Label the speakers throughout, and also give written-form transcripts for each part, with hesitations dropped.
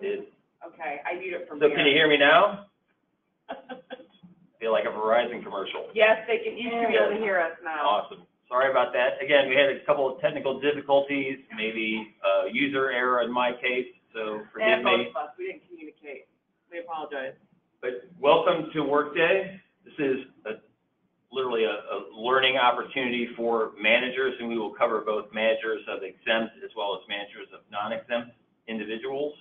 Speaker 1: did.
Speaker 2: Okay, I need it from
Speaker 1: So
Speaker 2: here.
Speaker 1: can you hear me now? I feel like a Verizon commercial.
Speaker 2: Yes, they can. You should be able to hear us now.
Speaker 1: Awesome. Sorry about that. Again, we had a couple of technical difficulties, maybe user error in my case, so forgive me.
Speaker 2: Both of us. We didn't communicate. We apologize.
Speaker 1: But welcome to Workday. This is literally a learning opportunity for managers, and we will cover both managers of exempt as well as managers of non-exempt individuals.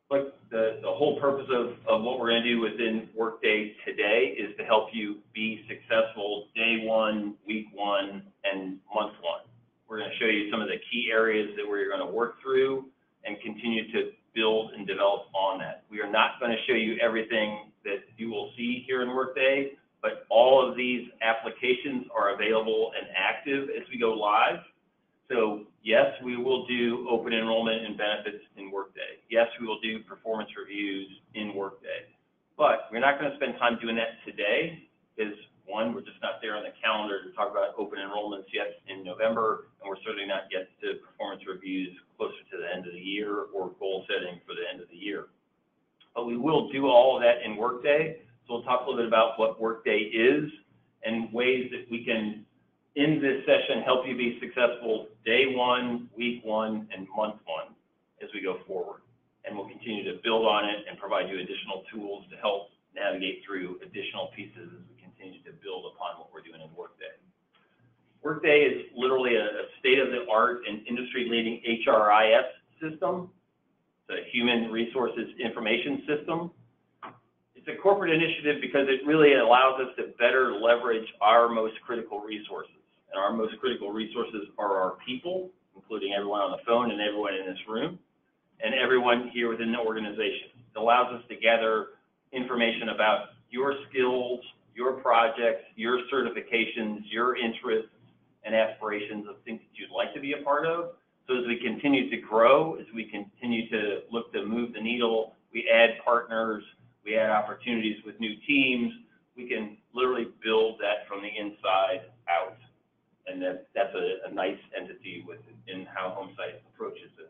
Speaker 1: But the whole purpose of what we're going to do within Workday today is to help you be successful day one, week one, and month one. We're going to show you some of the key areas that we're going to work through and continue to build and develop on that. We are not going to show you everything that you will see here in Workday, but all of these applications are available and active as we go live. So yes, we will do open enrollment and benefits in Workday. Yes, we will do performance reviews in Workday. But we're not going to spend time doing that today because, one, we're just not there on the calendar to talk about open enrollments yet in November, and we're certainly not yet to performance reviews closer to the end of the year or goal setting for the end of the year. But we will do all of that in Workday. So we'll talk a little bit about what Workday is and ways that we can, in this session, help you be successful day one, week one, and month one as we go forward. And we'll continue to build on it and provide you additional tools to help navigate through additional pieces as we continue to build upon what we're doing in Workday. Workday is literally a state-of-the-art and industry-leading HRIS system. It's a human resources information system. It's a corporate initiative because it really allows us to better leverage our most critical resources. And our most critical resources are our people, including everyone on the phone and everyone in this room, and everyone here within the organization. It allows us to gather information about your skills, your projects, your certifications, your interests, and aspirations of things that you'd like to be a part of. So as we continue to grow, as we continue to look to move the needle, we add partners, we add opportunities with new teams, we can literally build that from the inside out. And that's a nice entity within how HomeSite approaches this.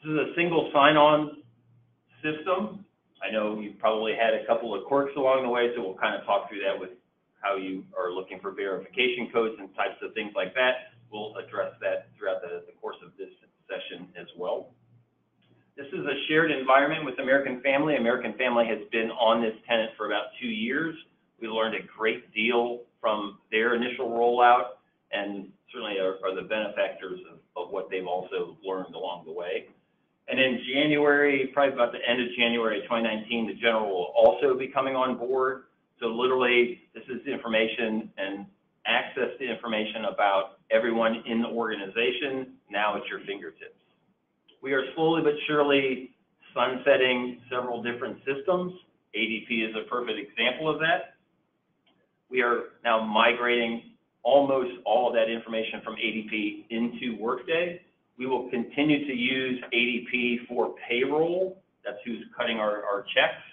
Speaker 1: This is a single sign-on system. I know you've probably had a couple of quirks along the way, so we'll kind of talk through that with how you are looking for verification codes and types of things like that. We'll address that throughout the course of this session as well. This is a shared environment with American Family. American Family has been on this tenant for about 2 years. We learned a great deal from their initial rollout and certainly are the benefactors of what they've also learned along the way. And in January, probably about the end of January 2019, the general will also be coming on board. So literally, this is information and access to information about everyone in the organization now at your fingertips. We are slowly but surely sunsetting several different systems. ADP is a perfect example of that. We are now migrating almost all of that information from ADP into Workday. We will continue to use ADP for payroll. That's who's cutting our checks.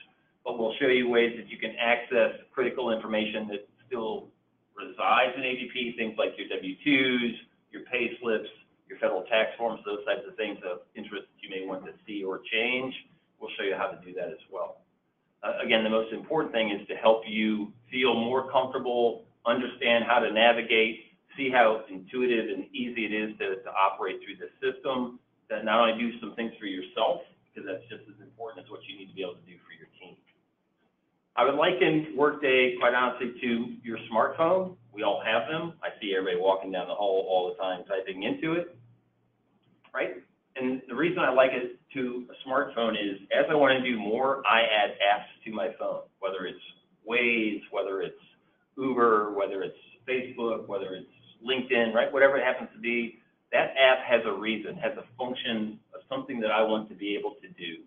Speaker 1: But we'll show you ways that you can access critical information that still resides in ADP, things like your W-2s, your pay slips, your federal tax forms, those types of things of interest that you may want to see or change. We'll show you how to do that as well. Again, the most important thing is to help you feel more comfortable, understand how to navigate, see how intuitive and easy it is to operate through this system, that not only do some things for yourself, because that's just as important as what you need to be able to do for your team. I would liken Workday, quite honestly, to your smartphone. We all have them. I see everybody walking down the hall all the time typing into it, right? And the reason I like it to a smartphone is as I want to do more, I add apps to my phone, whether it's Waze, whether it's Uber, whether it's Facebook, whether it's LinkedIn, right? Whatever it happens to be, that app has a reason, has a function of something that I want to be able to do.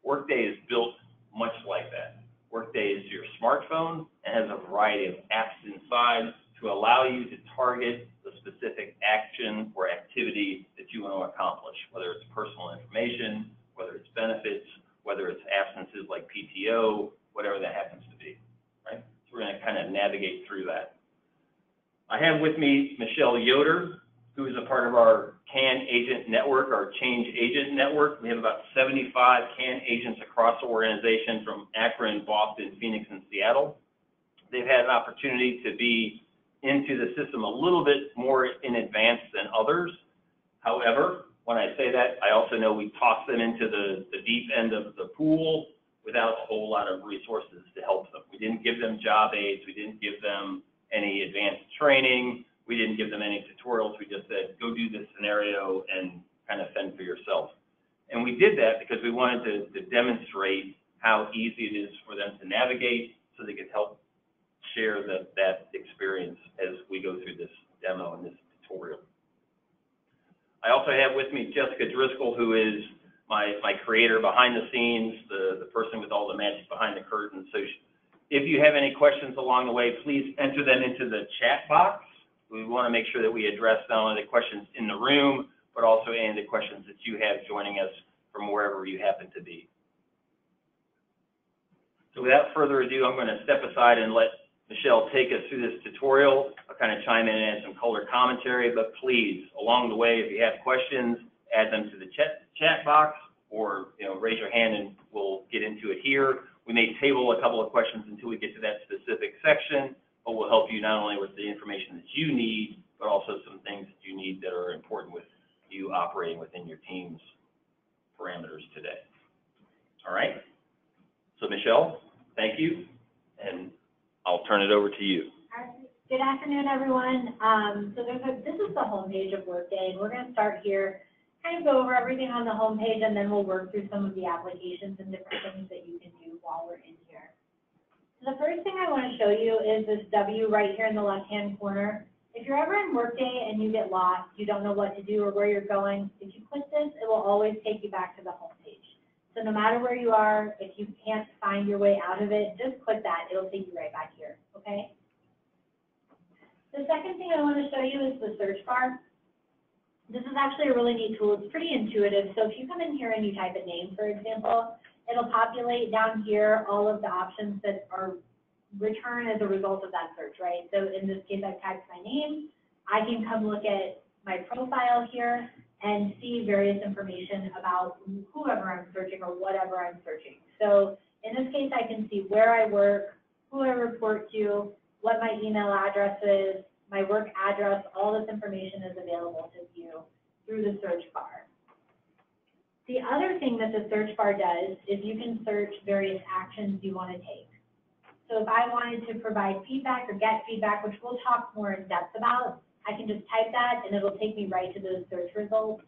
Speaker 1: Workday is built much like that. Workday is your smartphone and has a variety of apps inside to allow you to target the specific action or activity that you want to accomplish, whether it's personal information, whether it's benefits, whether it's absences like PTO, whatever that happens to be, right? So we're going to kind of navigate through that. I have with me Michelle Yoder, who is a part of our CAN agent network, our change agent network. We have about 75 CAN agents across the organization from Akron, Boston, Phoenix, and Seattle. They've had an opportunity to be into the system a little bit more in advance than others. However, when I say that, I also know we toss them into the deep end of the pool without a whole lot of resources to help them. We didn't give them job aids. We didn't give them any advanced training. We didn't give them any tutorials. We just said, go do this scenario and kind of fend for yourself. And we did that because we wanted to demonstrate how easy it is for them to navigate so they could help share that experience as we go through this demo and this tutorial. I also have with me Jessica Driscoll, who is my creator behind the scenes, the person with all the magic behind the curtain. So if you have any questions along the way, please enter them into the chat box. We want to make sure that we address not only the questions in the room, but also any of the questions that you have joining us from wherever you happen to be. So without further ado, I'm going to step aside and let Michelle take us through this tutorial. I'll kind of chime in and add some color commentary, but please, along the way, if you have questions, add them to the chat box, or raise your hand and we'll get into it here. We may table a couple of questions until we get to that specific section, but we'll help you not only with the information that you need, but also some things that you need that are important with you operating within your team's parameters today. All right? So Michelle, thank you, and I'll turn it over to you.
Speaker 3: Good afternoon, everyone. So this is the homepage of Workday, and we're going to start here, kind of go over everything on the homepage, and then we'll work through some of the applications and different things that you can do while we're in here. So the first thing I want to show you is this W right here in the left-hand corner. If you're ever in Workday and you get lost, you don't know what to do or where you're going, if you click this, it will always take you back to the homepage. So no matter where you are, if you can't find your way out of it, just click that. It'll take you right back here, okay? The second thing I want to show you is the search bar. This is actually a really neat tool. It's pretty intuitive. So if you come in here and you type a name, for example, it'll populate down here all of the options that are returned as a result of that search, right? So in this case, I've typed my name. I can come look at my profile here and see various information about whoever I'm searching or whatever I'm searching. So in this case, I can see where I work, who I report to, what my email address is, my work address. All this information is available to view through the search bar. The other thing that the search bar does is you can search various actions you want to take. So if I wanted to provide feedback or get feedback, which we'll talk more in depth about, I can just type that and it'll take me right to those search results.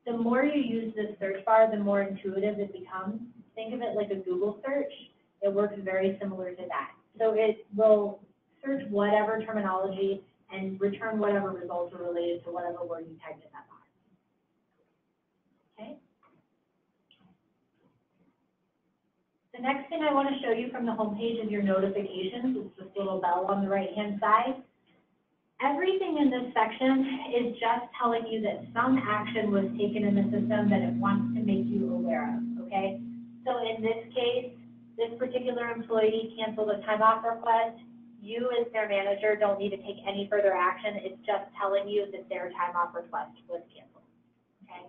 Speaker 3: The more you use this search bar, the more intuitive it becomes. Think of it like a Google search. It works very similar to that. So it will search whatever terminology and return whatever results are related to whatever word you typed in that box. Okay? The next thing I want to show you from the homepage is your notifications. It's this little bell on the right-hand side. Everything in this section is just telling you that some action was taken in the system that it wants to make you aware of, okay? So in this case, this particular employee canceled a time off request. You as their manager don't need to take any further action. It's just telling you that their time off request was canceled, okay?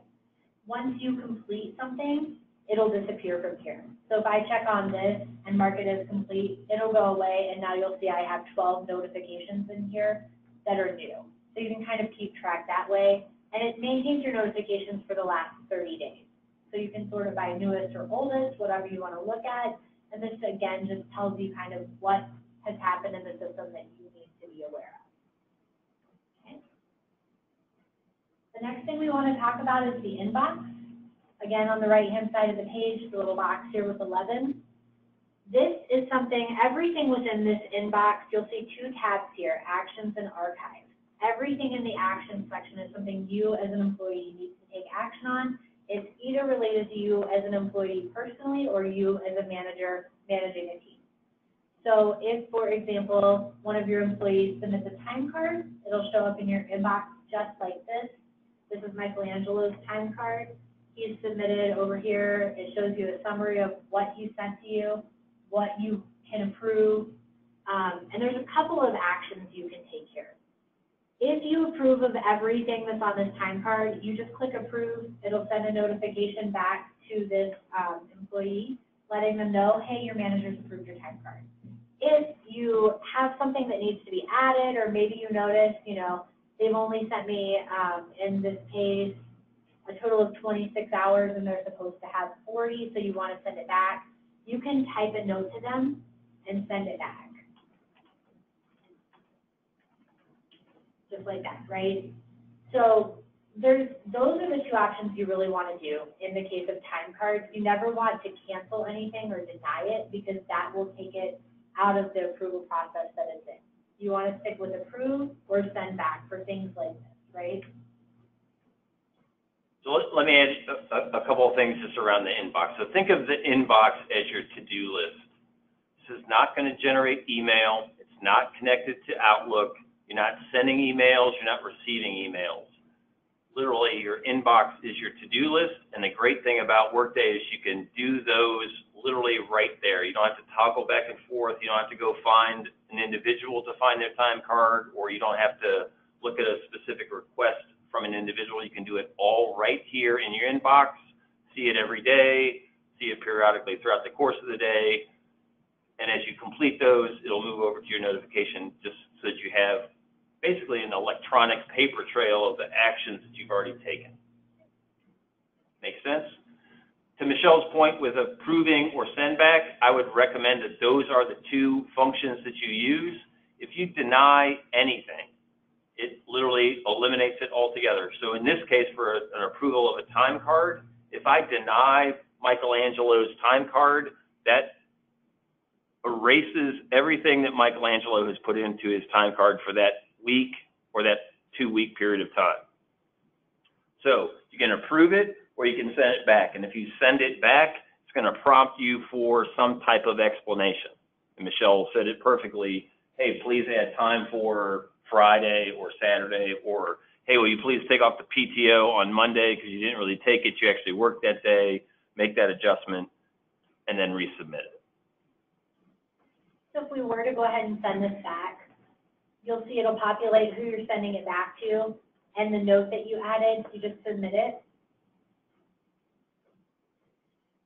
Speaker 3: Once you complete something, it'll disappear from here. So if I check on this and mark it as complete, it'll go away, and now you'll see I have 12 notifications in here that are new. So you can kind of keep track that way, and it maintains your notifications for the last 30 days. So you can sort it by newest or oldest, whatever you want to look at, and this again just tells you kind of what has happened in the system that you need to be aware of. Okay. The next thing we want to talk about is the inbox. Again, on the right-hand side of the page, the little box here with 11. This is something, everything within this inbox, you'll see two tabs here, Actions and Archive. Everything in the Actions section is something you as an employee need to take action on. It's either related to you as an employee personally or you as a manager managing a team. So if, for example, one of your employees submits a time card, it'll show up in your inbox just like this. This is Michelangelo's time card. He's submitted over here. It shows you a summary of what he sent to you, what you can approve, and there's a couple of actions you can take here. If you approve of everything that's on this time card, you just click approve. It'll send a notification back to this employee, letting them know, hey, your manager's approved your time card. If you have something that needs to be added, or maybe you notice, you know, they've only sent me in this case a total of 26 hours and they're supposed to have 40, so you want to send it back, you can type a note to them and send it back. Just like that, right? So those are the two options you really want to do in the case of time cards. You never want to cancel anything or deny it, because that will take it out of the approval process that it's in. You want to stick with approve or send back for things like this, right?
Speaker 1: So let me add a couple of things just around the inbox. So think of the inbox as your to-do list. This is not going to generate email. It's not connected to Outlook. You're not sending emails. You're not receiving emails. Literally, your inbox is your to-do list, and the great thing about Workday is you can do those literally right there. You don't have to toggle back and forth. You don't have to go find an individual to find their time card, or you don't have to look at a specific request from an individual. You can do it all right here in your inbox, see it every day, see it periodically throughout the course of the day, and as you complete those, it'll move over to your notification just so that you have basically an electronic paper trail of the actions that you've already taken. Make sense? To Michelle's point with approving or send back, I would recommend that those are the two functions that you use. If you deny anything, it literally eliminates it altogether. So in this case, for an approval of a time card, if I deny Michelangelo's time card, that erases everything that Michelangelo has put into his time card for that week or that 2-week period of time. So you can approve it or you can send it back. And if you send it back, it's going to prompt you for some type of explanation. And Michelle said it perfectly. Hey, please add time for Friday or Saturday, or hey, will you please take off the PTO on Monday because you didn't really take it, you actually worked that day, make that adjustment, and then resubmit it.
Speaker 3: So if we were to go ahead and send this back, you'll see it'll populate who you're sending it back to, and the note that you added, you just submit it.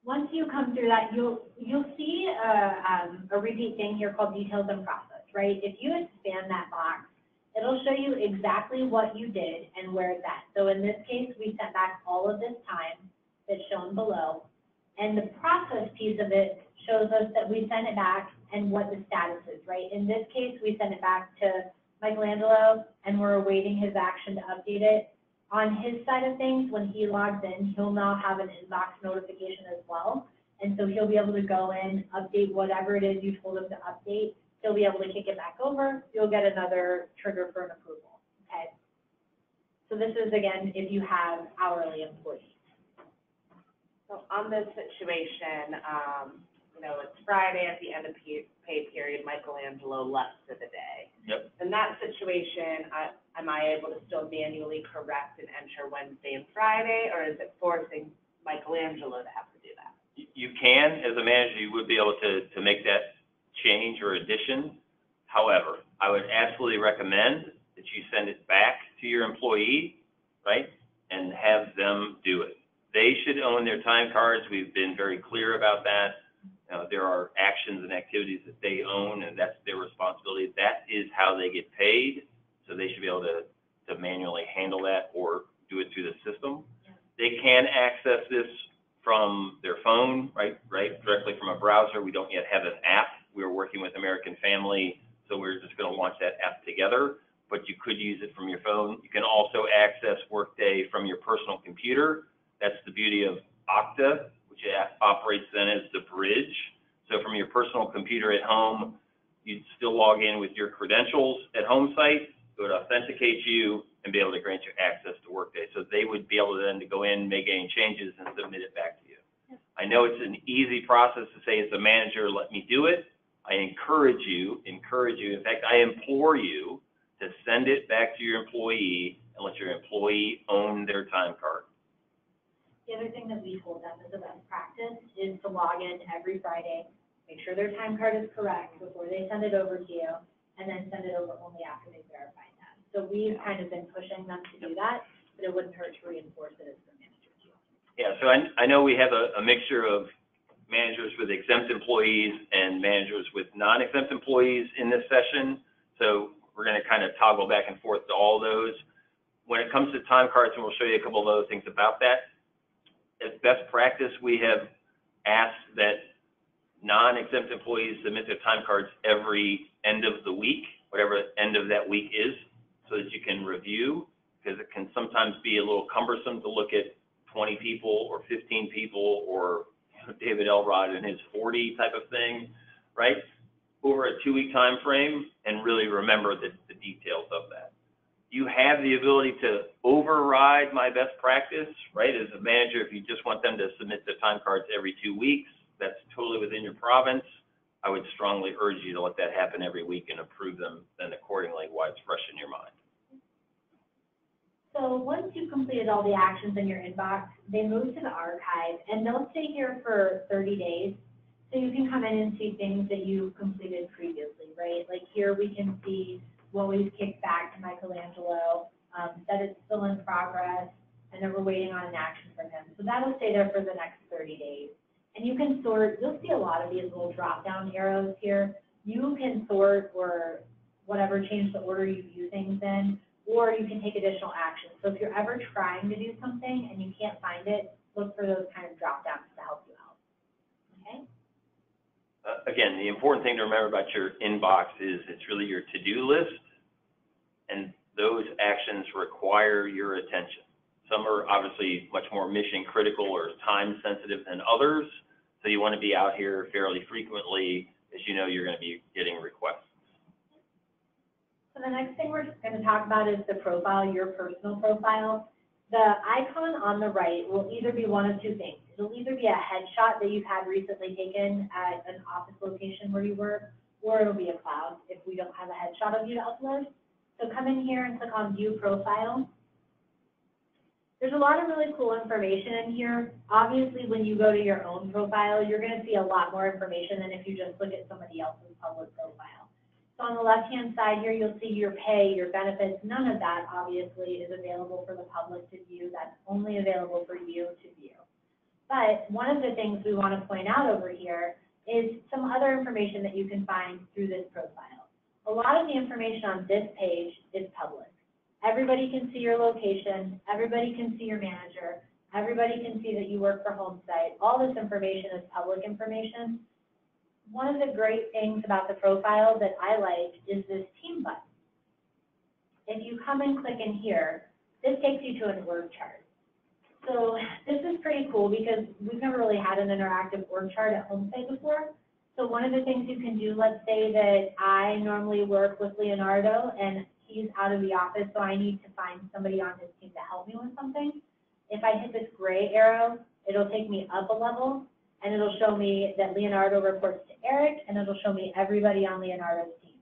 Speaker 3: Once you come through that, you'll see a repeat thing here called details and process, right? If you expand that box, it'll show you exactly what you did and where it's at. So in this case, we sent back all of this time that's shown below, and the process piece of it shows us that we sent it back and what the status is, right? In this case, we sent it back to Michelangelo, and we're awaiting his action to update it. On his side of things, when he logs in, he'll now have an inbox notification as well. And so he'll be able to go in, update whatever it is you told him to update. He'll be able to kick it back over. You'll get another trigger for an approval, okay? So this is, again, if you have hourly employees.
Speaker 2: So on this situation, you know, it's Friday at the end of pay period, Michelangelo left for the day.
Speaker 1: Yep.
Speaker 2: In that situation, am I able to still manually correct and enter Wednesday and Friday, or is it forcing Michelangelo to have to do that?
Speaker 1: You can, as a manager, you would be able to make that change or addition. However, I would absolutely recommend that you send it back to your employee, right, and have them do it. They should own their time cards. We've been very clear about that. There are actions and activities that they own, and that's their responsibility. That is how they get paid, so they should be able to manually handle that or do it through the system. They can access this from their phone, right, directly from a browser. We don't yet have an app. We're working with American Family, so we're just going to launch that app together, but you could use it from your phone. You can also access Workday from your personal computer. That's the beauty of Okta, which operates then as the bridge. So from your personal computer at home, you'd still log in with your credentials at home site. It would authenticate you and be able to grant you access to Workday. So they would be able to then go in, make any changes, and submit it back to you. I know it's an easy process to say as a manager, let me do it. I encourage you, in fact, I implore you to send it back to your employee and let your employee own their time card.
Speaker 3: The other thing that we told them as a best practice is to log in every Friday, make sure their time card is correct before they send it over to you, and then send it over only after they verify that. So we've kind of been pushing them to do that, but it wouldn't hurt to reinforce it as the manager too.
Speaker 1: Yeah, so I know we have a mixture of managers with exempt employees and managers with non-exempt employees in this session. So we're going to kind of toggle back and forth to all those. When it comes to time cards, and we'll show you a couple of other things about that, as best practice, we have asked that non-exempt employees submit their time cards every end of the week, whatever end of that week is, so that you can review, because it can sometimes be a little cumbersome to look at 20 people or 15 people or David Elrod and his 40 type of thing, right, over a 2-week time frame, and really remember the details of that. You have the ability to override my best practice, right? As a manager, if you just want them to submit their time cards every 2 weeks, that's totally within your province. I would strongly urge you to let that happen every week and approve them then accordingly while it's fresh in your mind.
Speaker 3: So once you've completed all the actions in your inbox, they move to the archive, and they'll stay here for 30 days. So you can come in and see things that you've completed previously, right? Like here we can see what we've kicked back to Michelangelo, that it's still in progress, and that we're waiting on an action from him. So that'll stay there for the next 30 days. And you can sort, you'll see a lot of these little drop-down arrows here. You can sort or whatever, change the order you view things in, or you can take additional actions. So if you're ever trying to do something and you can't find it, look for those kind of drop-downs to help you out, okay?
Speaker 1: Again, the important thing to remember about your inbox is it's really your to-do list, and those actions require your attention. Some are obviously much more mission critical or time sensitive than others, so you want to be out here fairly frequently, as you know you're going to be getting requests.
Speaker 3: So the next thing we're going to talk about is the profile, your personal profile. The icon on the right will either be one of two things. It'll either be a headshot that you've had recently taken at an office location where you work, or it'll be a cloud if we don't have a headshot of you to upload. So come in here and click on View Profile. There's a lot of really cool information in here. Obviously, when you go to your own profile, you're going to see a lot more information than if you just look at somebody else's public profile. So on the left-hand side here, you'll see your pay, your benefits. None of that, obviously, is available for the public to view. That's only available for you to view. But one of the things we want to point out over here is some other information that you can find through this profile. A lot of the information on this page is public. Everybody can see your location, everybody can see your manager, everybody can see that you work for HomeSite. All this information is public information. One of the great things about the profile that I like is this team button. If you come and click in here, this takes you to an org chart. So this is pretty cool because we've never really had an interactive org chart at HomeSite before. So one of the things you can do, let's say that I normally work with Leonardo and he's out of the office, so I need to find somebody on his team to help me with something. If I hit this gray arrow, it'll take me up a level, and it'll show me that Leonardo reports to Eric, and it'll show me everybody on Leonardo's team.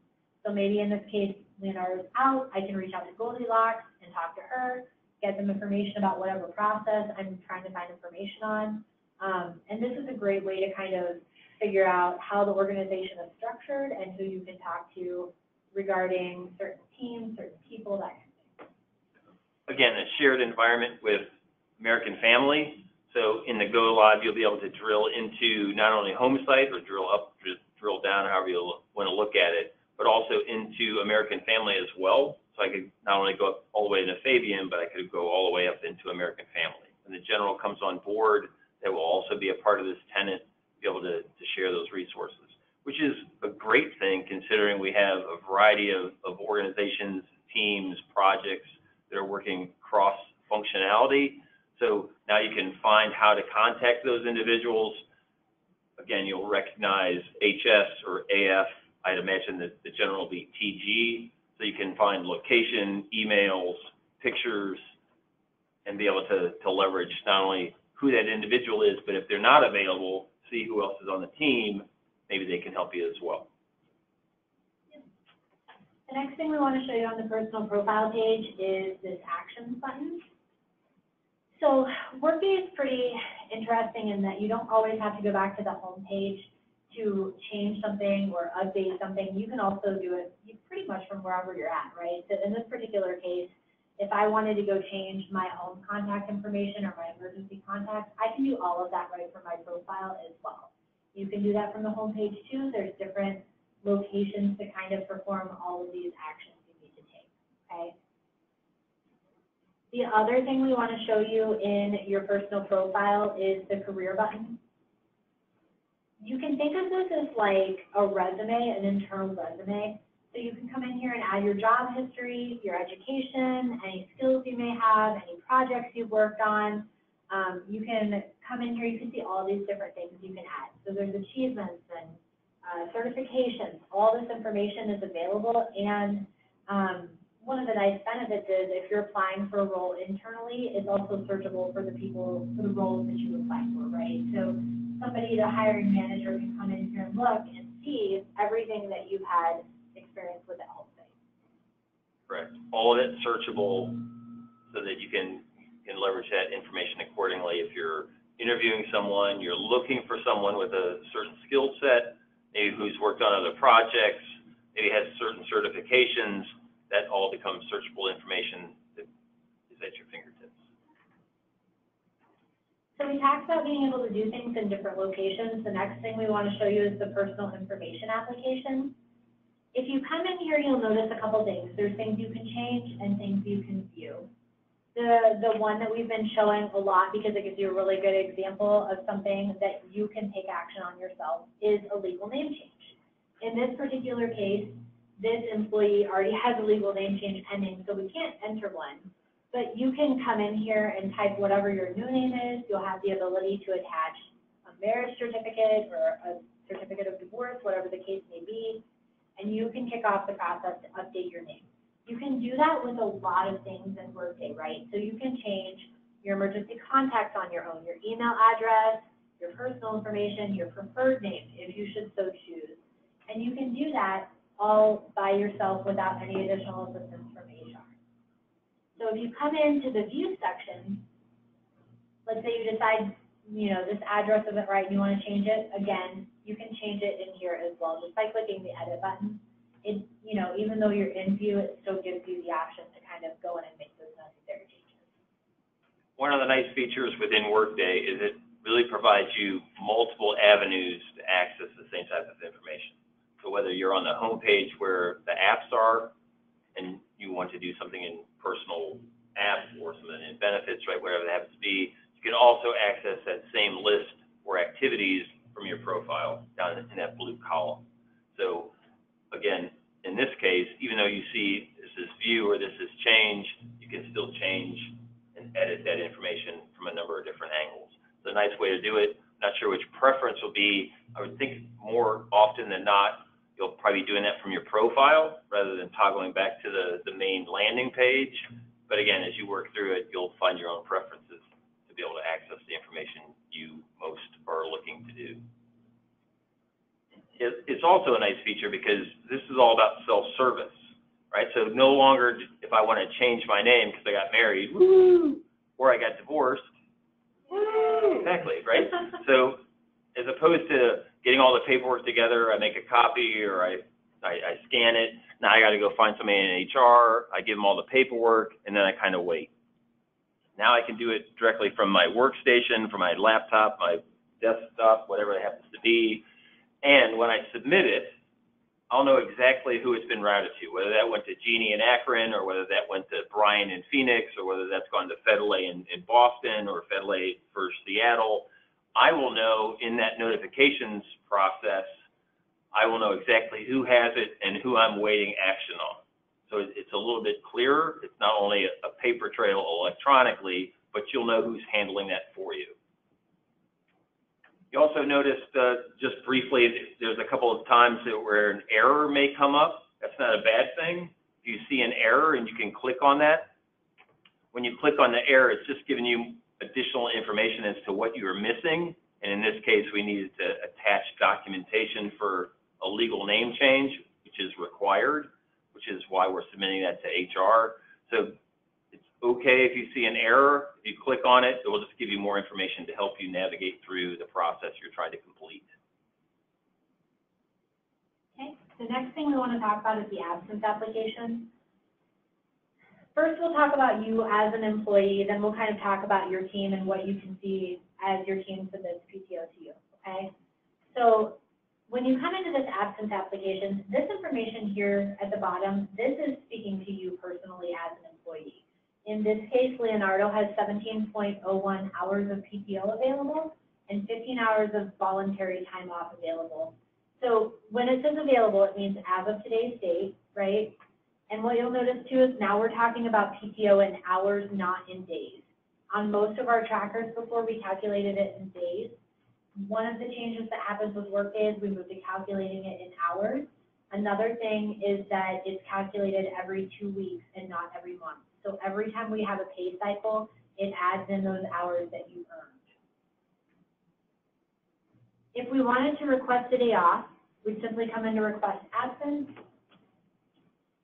Speaker 3: So maybe in this case, Leonardo's out, I can reach out to Goldilocks and talk to her, get some information about whatever process I'm trying to find information on. And this is a great way to kind of figure out how the organization is structured and who you can talk to regarding certain teams, certain people, that kind of thing.
Speaker 1: Again, a shared environment with American Family. So in the Go Live, you'll be able to drill into not only HomeSite or drill up, drill down, however you want to look at it, but also into American Family as well. So I could not only go up all the way into Fabian, but I could go all the way up into American Family. When the general comes on board, that will also be a part of this tenant, be able to share those resources, which is a great thing considering we have a variety of organizations, teams, projects that are working cross-functionality. So now you can find how to contact those individuals. Again, you'll recognize HS or AF. I'd imagine that the general will be TG. So you can find location, emails, pictures, and be able to leverage not only who that individual is, but if they're not available, see who else is on the team. Maybe they can help you as well.
Speaker 3: The next thing we want to show you on the personal profile page is this actions button. So Workday is pretty interesting in that you don't always have to go back to the home page to change something or update something, you can also do it pretty much from wherever you're at, right? So in this particular case, if I wanted to go change my home contact information or my emergency contacts, I can do all of that right from my profile as well. You can do that from the home page too. There's different locations to kind of perform all of these actions you need to take, okay? The other thing we want to show you in your personal profile is the career button. You can think of this as like a resume, an internal resume. So you can come in here and add your job history, your education, any skills you may have, any projects you've worked on. You can come in here, you can see all these different things you can add. So there's achievements and certifications. All this information is available, and one of the nice benefits is if you're applying for a role internally, it's also searchable for the roles that you apply for, right? So somebody, the hiring manager, can come in here and look and see everything that you've had experience with at home site.
Speaker 1: Correct. All of it searchable so that you can leverage that information accordingly. If you're interviewing someone, you're looking for someone with a certain skill set, maybe who's worked on other projects, maybe has certain certifications, that all becomes searchable information that is at your fingertips.
Speaker 3: So we talked about being able to do things in different locations. The next thing we want to show you is the personal information application. If you come in here, you'll notice a couple things. There's things you can change and things you can view. The one that we've been showing a lot, because it gives you a really good example of something that you can take action on yourself, is a legal name change. In this particular case, this employee already has a legal name change pending, so we can't enter one. But you can come in here and type whatever your new name is. You'll have the ability to attach a marriage certificate or a certificate of divorce, whatever the case may be, and you can kick off the process to update your name. You can do that with a lot of things in Workday, right? So you can change your emergency contacts on your own, your email address, your personal information, your preferred name, if you should so choose. And you can do that all by yourself without any additional assistance from HR. So if you come into the view section, let's say you decide, this address isn't right and you want to change it, again, you can change it in here as well, just by clicking the edit button. It, even though you're in view, it still gives you the option to kind of go in and make those necessary changes.
Speaker 1: One of the nice features within Workday is it really provides you multiple avenues to access the same type of information. So whether you're on the home page where the apps are and you want to do something in personal app or something in benefits, right, whatever that happens to be, you can also access that same list or activities from your profile down in that blue column. So again, in this case, even though you see this is view or this is change, you can still change and edit that information from a number of different angles. It's a nice way to do it. Not sure which preference will be. I would think more often than not, you'll probably be doing that from your profile rather than toggling back to the main landing page. But again, as you work through it, you'll find your own preferences to be able to access the information you most are looking to do. It's also a nice feature because this is all about self-service, right? So no longer, if I want to change my name because I got married, woo, or I got divorced, woo, exactly, right? So as opposed to getting all the paperwork together, I make a copy or I scan it. Now I got to go find somebody in HR. I give them all the paperwork, and then I kind of wait. Now I can do it directly from my workstation, from my laptop, my desktop, whatever it happens to be. And when I submit it, I'll know exactly who it's been routed to, whether that went to Jeannie in Akron or whether that went to Brian in Phoenix or whether that's gone to Fedley in Boston or Fedley for Seattle. I will know in that notifications process, I will know exactly who has it and who I'm waiting action on. So it's a little bit clearer. It's not only a paper trail electronically, but you'll know who's handling that for you. You also noticed, just briefly, there's a couple of times where an error may come up. That's not a bad thing. If you see an error and you can click on that, when you click on the error, it's just giving you additional information as to what you are missing. And in this case, we needed to attach documentation for a legal name change, which is required, which is why we're submitting that to HR. So it's okay if you see an error. If you click on it, it will just give you more information to help you navigate through the process you're trying to complete.
Speaker 3: next thing we want to talk about is the absence application. First, we'll talk about you as an employee, then we'll kind of talk about your team and what you can see as your team submits PTO to you, okay? So when you come into this absence application, this information here at the bottom, this is speaking to you personally as an employee. In this case, Leonardo has 17.01 hours of PTO available and 15 hours of voluntary time off available. So when it says available, it means as of today's date, right? And what you'll notice too is now we're talking about PTO in hours, not in days. On most of our trackers before, we calculated it in days. One of the changes that happens with Workday is we moved to calculating it in hours. Another thing is that it's calculated every 2 weeks and not every month. So every time we have a pay cycle, it adds in those hours that you earned. If we wanted to request a day off, we'd simply come into request absence,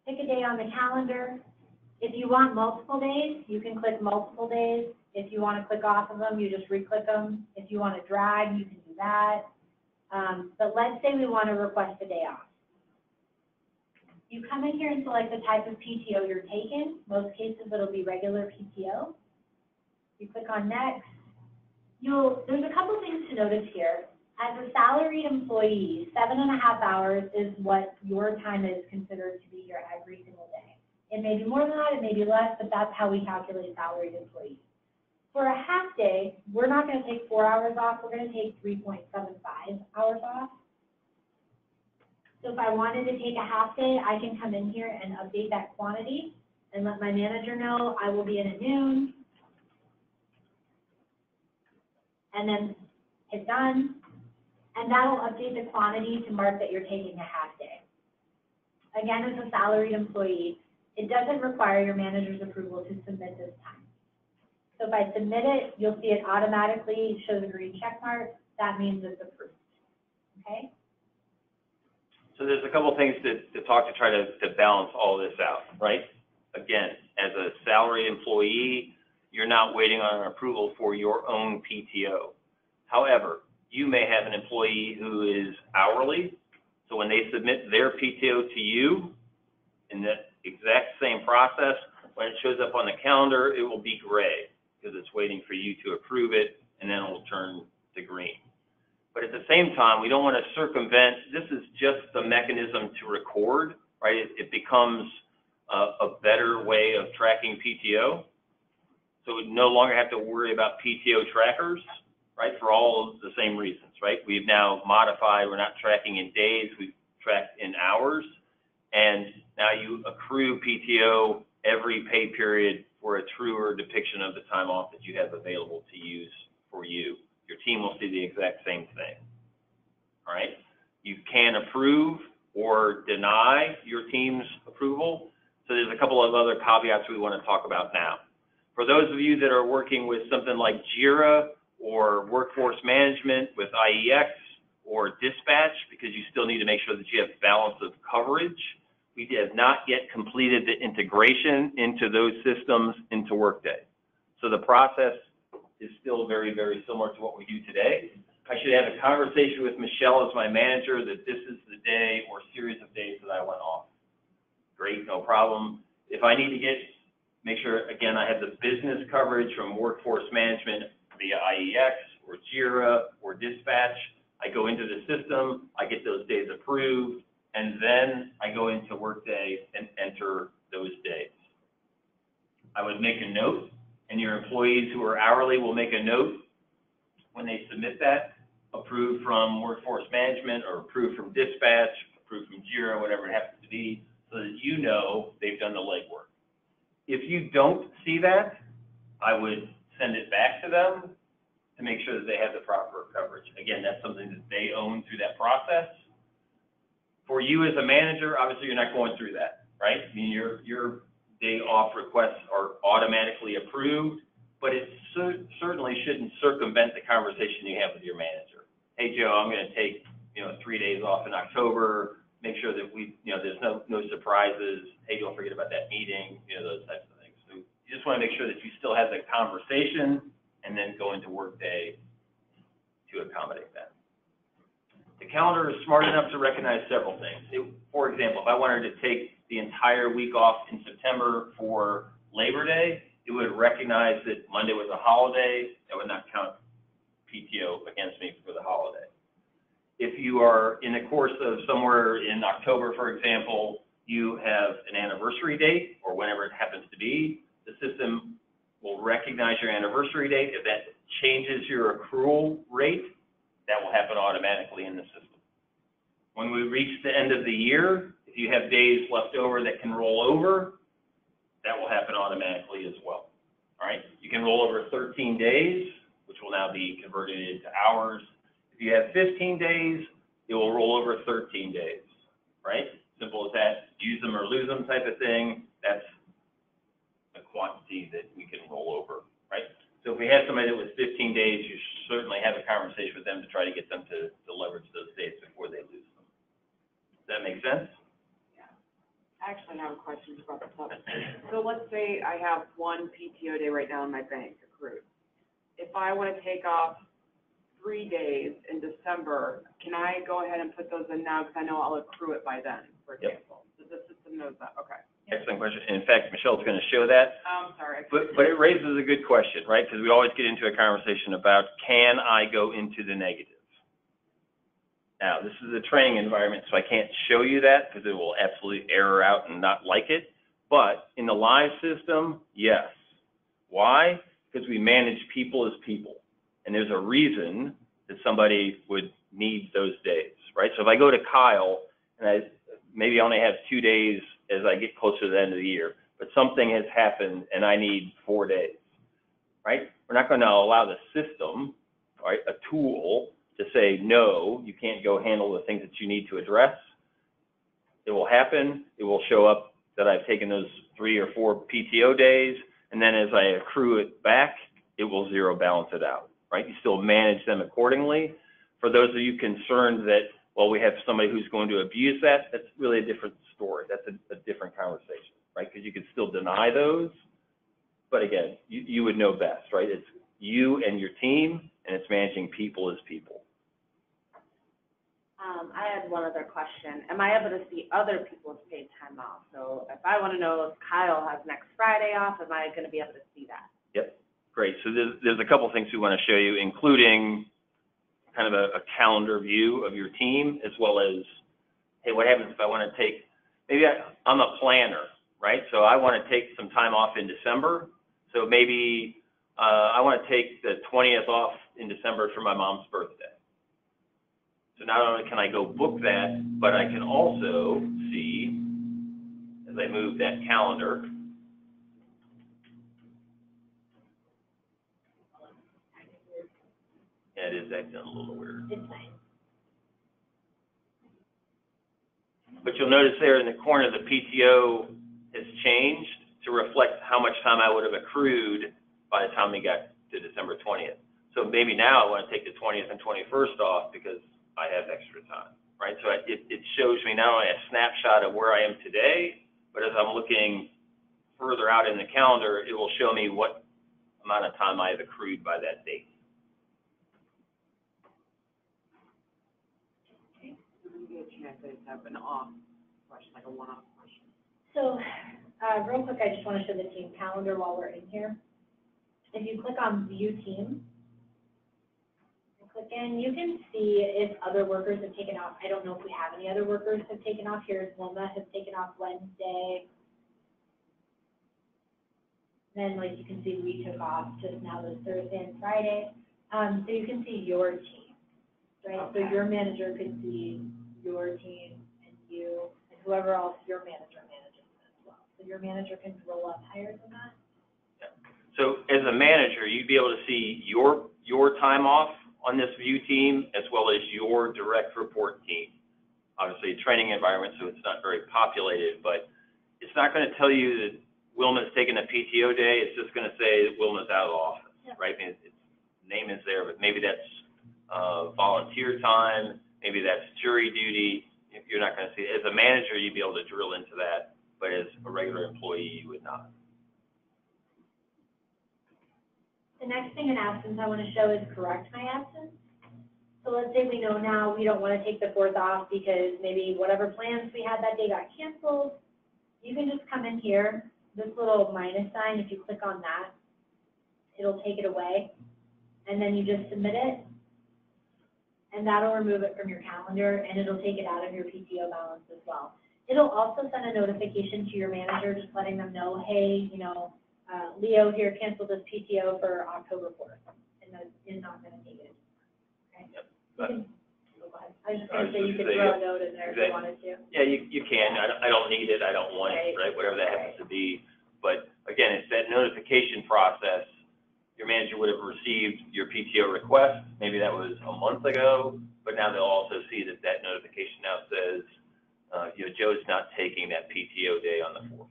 Speaker 3: pick a day on the calendar. If you want multiple days, you can click multiple days. If you want to click off of them, you just re-click them. If you want to drag, you can do that. But let's say we want to request a day off. You come in here and select the type of PTO you're taking. Most cases, it'll be regular PTO. You click on next. There's a couple things to notice here. As a salaried employee, 7.5 hours is what your time is considered to be your every single day. It may be more than that, it may be less, but that's how we calculate salaried employees. For a half day, we're not going to take 4 hours off, we're going to take 3.75 hours off. So if I wanted to take a half day, I can come in here and update that quantity and let my manager know I will be in at noon, and then hit done. And that'll update the quantity to mark that you're taking a half day. Again, as a salaried employee, it doesn't require your manager's approval to submit this time. So if I submit it, you'll see it automatically shows a green check mark. That means it's approved, okay?
Speaker 1: So there's a couple things to talk to try to balance all this out, right? Again, as a salaried employee, you're not waiting on an approval for your own PTO. However, you may have an employee who is hourly, so when they submit their PTO to you in that exact same process, when it shows up on the calendar, it will be gray because it's waiting for you to approve it, and then it will turn to green. But at the same time, we don't want to circumvent, this is just the mechanism to record, right? It becomes a better way of tracking PTO. So we no longer have to worry about PTO trackers, right, for all of the same reasons, right? We've now modified, we're not tracking in days, we've tracked in hours, and now you accrue PTO every pay period for a truer depiction of the time off that you have available to use for you. Your team will see the exact same thing, all right? You can approve or deny your team's approval, so there's a couple of other caveats we want to talk about now. For those of you that are working with something like JIRA, or workforce management with IEX or dispatch, because you still need to make sure that you have balance of coverage. We have not yet completed the integration into those systems into Workday. So the process is still very, very similar to what we do today. I should have a conversation with Michelle as my manager that this is the day or series of days that I went off. Great, no problem. If I need to make sure, again, I have the business coverage from workforce management via IEX or JIRA or dispatch, I go into the system, I get those days approved, and then I go into Workday and enter those days. I would make a note, and your employees who are hourly will make a note when they submit that, approved from workforce management or approved from dispatch, approved from JIRA, whatever it happens to be, so that you know they've done the legwork. If you don't see that, I would send it back to them to make sure that they have the proper coverage. Again, that's something that they own through that process. For you as a manager, obviously you're not going through that, right? I mean, your day off requests are automatically approved, but it certainly shouldn't circumvent the conversation you have with your manager. Hey, Joe, I'm going to take 3 days off in October. Make sure that there's no surprises. Hey, don't forget about that meeting. Those types of things. So you just want to make sure that you still have that conversation and then go into Workday to accommodate that. The calendar is smart enough to recognize several things. For example, if I wanted to take the entire week off in September for Labor Day, it would recognize that Monday was a holiday. That would not count PTO against me for the holiday. If you are in the course of somewhere in October, for example, you have an anniversary date or whenever it happens to be, the system will recognize your anniversary date. If that changes your accrual rate, that will happen automatically in the system. When we reach the end of the year, if you have days left over that can roll over, that will happen automatically as well. All right? You can roll over 13 days, which will now be converted into hours. If you have 15 days, it will roll over 13 days, right? Simple as that. Use them or lose them type of thing. That's a quantity that we can roll over, right? So if we have somebody that was 15 days, you should certainly have a conversation with them to try to get them to leverage those days before they lose them. Does that make sense?
Speaker 4: I actually have a question about the topic. So let's say I have one PTO day right now in my bank accrued. If I want to take off 3 days in December, can I go ahead and put those in now because I know I'll accrue it by then, for example? Does the system know that? Okay.
Speaker 1: Excellent question. In fact, Michelle's going to show that.
Speaker 4: I'm sorry.
Speaker 1: But it raises a good question, right? Because we always get into a conversation about, can I go into the negative? Now, this is a training environment, so I can't show you that because it will absolutely error out and not like it. But in the live system, yes. Why? Because we manage people as people. And there's a reason that somebody would need those days, right? So if I go to Kyle, and maybe I only have 2 days as I get closer to the end of the year, but something has happened and I need 4 days, right? We're not going to allow the system, right, a tool, to say, no, you can't go handle the things that you need to address. It will happen. It will show up that I've taken those 3 or 4 PTO days, and then as I accrue it back, it will zero balance it out, right? You still manage them accordingly. For those of you concerned that, well, we have somebody who's going to abuse that, that's really a different story. That's a different conversation, right? Because you can still deny those, but again, you would know best, right? It's you and your team, and it's managing people as people.
Speaker 2: I had one other question. Am I able to see other people's paid time off? So if I want to know if Kyle has next Friday off, am I going to be able to see that?
Speaker 1: Yep, great. So there's a couple things we want to show you, including kind of a calendar view of your team, as well as, hey, what happens if I want to take, maybe I'm a planner, right? So I want to take some time off in December. So maybe I want to take the 20th off in December for my mom's birthday. So not only can I go book that, but I can also see, as I move that calendar, yeah, it is acting a little weird.
Speaker 3: It's fine.
Speaker 1: But you'll notice there in the corner, the PTO has changed to reflect how much time I would have accrued by the time we got to December 20th. So maybe now I want to take the 20th and 21st off because I have extra time, right? So it shows me not only a snapshot of where I am today, but as I'm looking further out in the calendar, it will show me what amount of time I have accrued by that date.
Speaker 4: Let me get a chance to have an off question, like a one-off question.
Speaker 3: So, real quick, I just want to show the team calendar while we're in here. If you click on View Team, click in, you can see if other workers have taken off. I don't know if we have any other workers have taken off. Here's Wilma has taken off Wednesday. Then, like, you can see we took off just now this Thursday and Friday. So you can see your team, right?
Speaker 4: Okay.
Speaker 3: So your manager could see your team and you and whoever else your manager manages as well. So your manager can roll up higher than that.
Speaker 1: Yeah. So as a manager, you'd be able to see your time off on this view team, as well as your direct report team. Obviously, a training environment, so it's not very populated, but it's not going to tell you that Wilma's taking a PTO day. It's just going to say that Wilma's out of the office, right? I mean, its name is there, but maybe that's volunteer time, maybe that's jury duty. You're not going to see it. As a manager, you'd be able to drill into that, but as a regular employee, you would not.
Speaker 3: The next thing in absence I want to show is correct my absence. So let's say we know now we don't want to take the 4th off because maybe whatever plans we had that day got canceled. You can just come in here, this little minus sign, if you click on that, it'll take it away. And then you just submit it, and that'll remove it from your calendar, and it'll take it out of your PTO balance as well. It'll also send a notification to your manager, just letting them know, hey, you know, Leo here canceled his PTO for October 4th, and is not going to take it. Okay?
Speaker 1: Yep.
Speaker 3: Go ahead. I was just going to say you could throw a note in there if you wanted to.
Speaker 1: Yeah, you can. I don't need it. I don't want it, right? Whatever that happens to be. But again, it's that notification process. Your manager would have received your PTO request. Maybe that was a month ago, but now they'll also see that that notification now says, you know, Joe's not taking that PTO day on the 4th.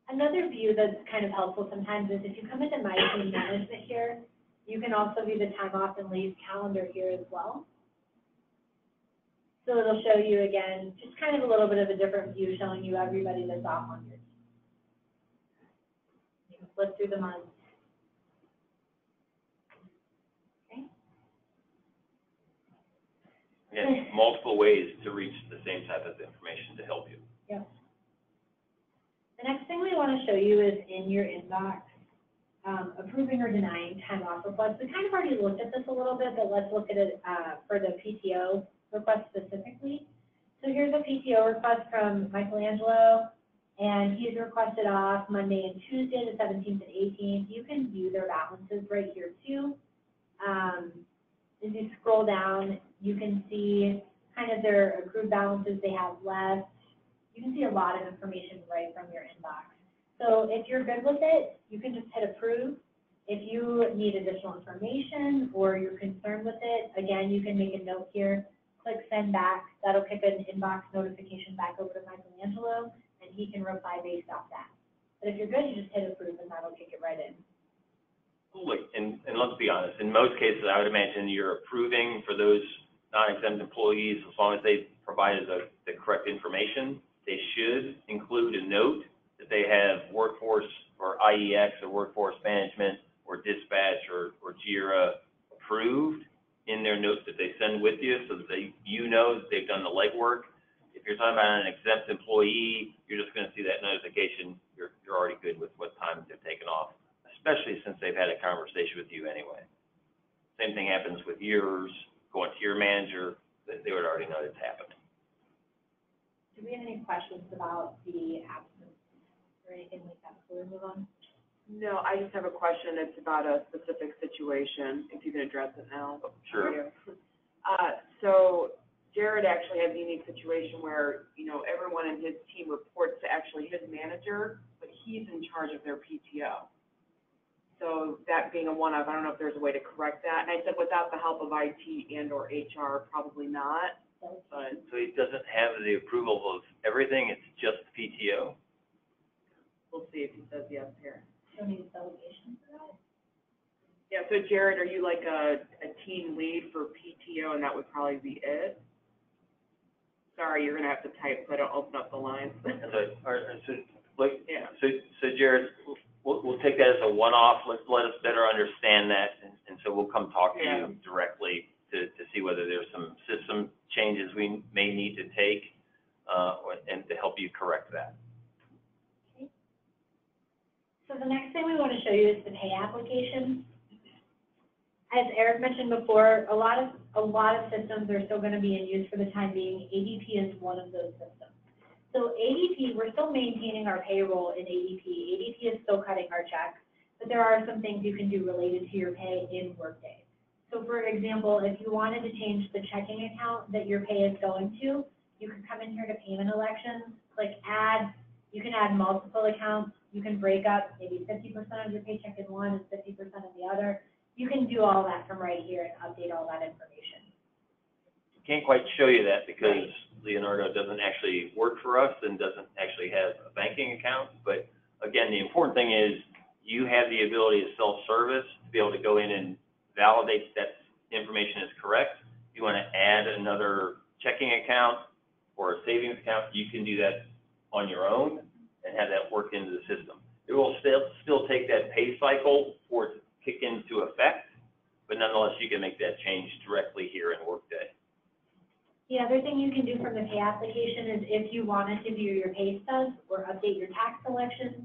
Speaker 3: Another view that's kind of helpful sometimes is if you come into My Team Management here, you can also view the time off and leave calendar here as well. So it'll show you again, just kind of a little bit of a different view showing you everybody that's off on your team. You can flip through the months. Okay.
Speaker 1: Again, multiple ways to reach the same type of information to help you.
Speaker 3: Yep. The next thing we want to show you is in your inbox, approving or denying time off requests. We kind of already looked at this a little bit, but let's look at it for the PTO request specifically. So here's a PTO request from Michelangelo, and he's requested off Monday and Tuesday, the 17th and 18th. You can view their balances right here too. As you scroll down, you can see kind of their accrued balances they have left. You can see a lot of information right from your inbox. So if you're good with it, you can just hit approve. If you need additional information or you're concerned with it, again, you can make a note here, click send back. That'll kick an inbox notification back over to Michelangelo, and he can reply based off that. But if you're good, you just hit approve, and that'll kick it right in.
Speaker 1: Look, and let's be honest, in most cases, I would imagine you're approving for those non-exempt employees as long as they provided the correct information. They should include a note that they have workforce or IEX or workforce management or dispatch or JIRA approved in their notes that they send with you so that you know that they've done the legwork. If you're talking about an exempt employee, you're just going to see that notification. You're already good with what time they've taken off, especially since they've had a conversation with you anyway. Same thing happens with yours, going to your manager, they would already know it's happened.
Speaker 3: Do we have any questions about the absence or anything like that before we move on?
Speaker 4: No, I just have a question. It's about a specific situation, if you can address it now.
Speaker 1: Sure.
Speaker 4: So Jared actually has a unique situation where, you know, everyone in his team reports to actually his manager, but he's in charge of their PTO. So that being a one-off, I don't know if there's a way to correct that. And I said without the help of IT and or HR, probably not. But
Speaker 1: So he doesn't have the approval of everything, it's just PTO?
Speaker 4: we'll see if he says yes here.
Speaker 3: Do you need a delegation for that?
Speaker 4: Yeah, so Jared, are you like a team lead for PTO, and that would probably be it? Sorry, you're gonna have to type so I don't open up the lines.
Speaker 1: So Jared, we'll take that as a one-off. Let us better understand that, and so we'll come talk to you directly to see whether there's some system changes we may need to take, and to help you correct that.
Speaker 3: Okay. So the next thing we want to show you is the pay application. As Eric mentioned before, a lot of systems are still going to be in use for the time being. ADP is one of those systems. So ADP, we're still maintaining our payroll in ADP. ADP is still cutting our checks, but there are some things you can do related to your pay in Workday. So for example, if you wanted to change the checking account that your pay is going to, you can come in here to payment elections, click add. You can add multiple accounts. You can break up maybe 50% of your paycheck in one and 50% in the other. You can do all that from right here and update all that information.
Speaker 1: Can't quite show you that because Leonardo doesn't actually work for us and doesn't actually have a banking account. But again, the important thing is you have the ability to self-service, to be able to go in and validate that information is correct. If you want to add another checking account or a savings account, you can do that on your own and have that work into the system. It will still take that pay cycle for it to kick into effect, but nonetheless, you can make that change directly here in Workday.
Speaker 3: The other thing you can do from the pay application is if you wanted to view your pay stubs or update your tax selections,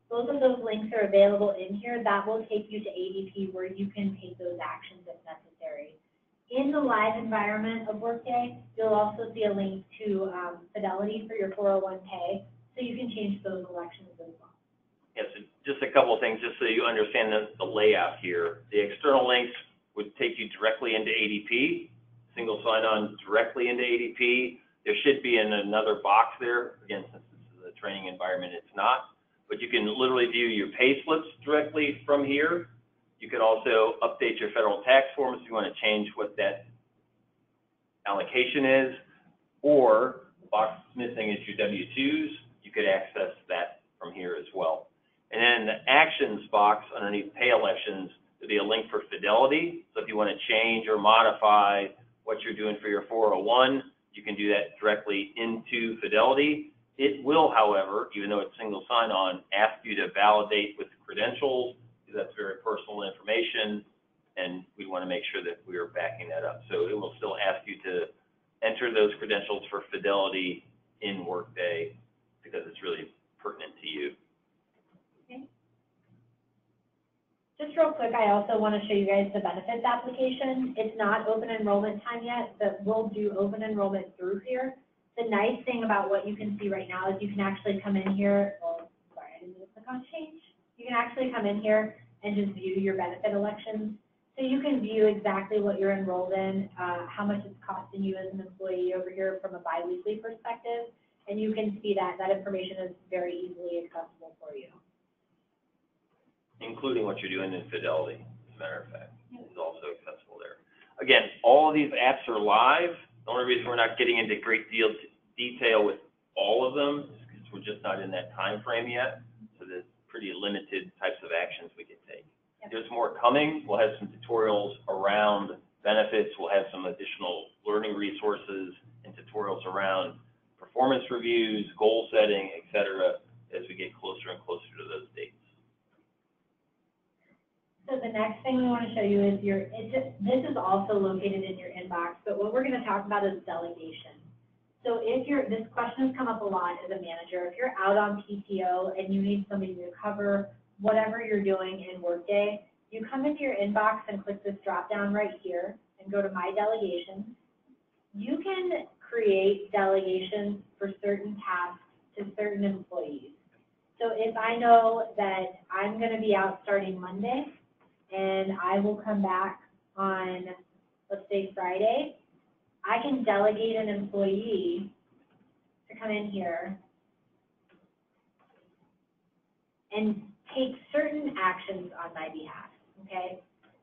Speaker 3: both of those links are available in here. That will take you to ADP where you can take those actions if necessary. In the live environment of Workday, you'll also see a link to Fidelity for your 401k, so you can change those elections as well.
Speaker 1: Yes, so just a couple of things, just so you understand the layout here. The external links would take you directly into ADP, single sign-on directly into ADP. There should be another box there. Again, since this is a training environment, it's not. But you can literally view your pay slips directly from here. You can also update your federal tax forms if you want to change what that allocation is, or the box missing is your W-2s. You could access that from here as well. And then in the actions box underneath pay elections, there'll be a link for Fidelity. So if you want to change or modify what you're doing for your 401, you can do that directly into Fidelity. It will, however, even though it's single sign-on, ask you to validate with credentials, because that's very personal information, and we want to make sure that we are backing that up. So it will still ask you to enter those credentials for Fidelity in Workday, because it's really pertinent to you.
Speaker 3: Okay. Just real quick, I also want to show you guys the benefits application. It's not open enrollment time yet, but we'll do open enrollment through here. The nice thing about what you can see right now is you can actually come in here, oh, sorry, I didn't click on change. You can actually come in here and just view your benefit elections. So you can view exactly what you're enrolled in, how much it's costing you as an employee over here from a biweekly perspective, and you can see that information is very easily accessible for you.
Speaker 1: Including what you're doing in Fidelity, as a matter of fact, is also accessible there. Again, all of these apps are live. The only reason we're not getting into great detail with all of them is because we're just not in that time frame yet. So there's pretty limited types of actions we can take. Yep. There's more coming. We'll have some tutorials around benefits. We'll have some additional learning resources and tutorials around performance reviews, goal setting, et cetera, as we get closer and closer to those dates.
Speaker 3: So the next thing we want to show you is this is also located in your inbox, but what we're going to talk about is delegation. So this question has come up a lot as a manager. If you're out on PTO and you need somebody to cover whatever you're doing in Workday, you come into your inbox and click this drop down right here and go to My Delegations. You can create delegations for certain tasks to certain employees. So if I know that I'm going to be out starting Monday, and I will come back on, let's say, Friday, I can delegate an employee to come in here and take certain actions on my behalf, okay?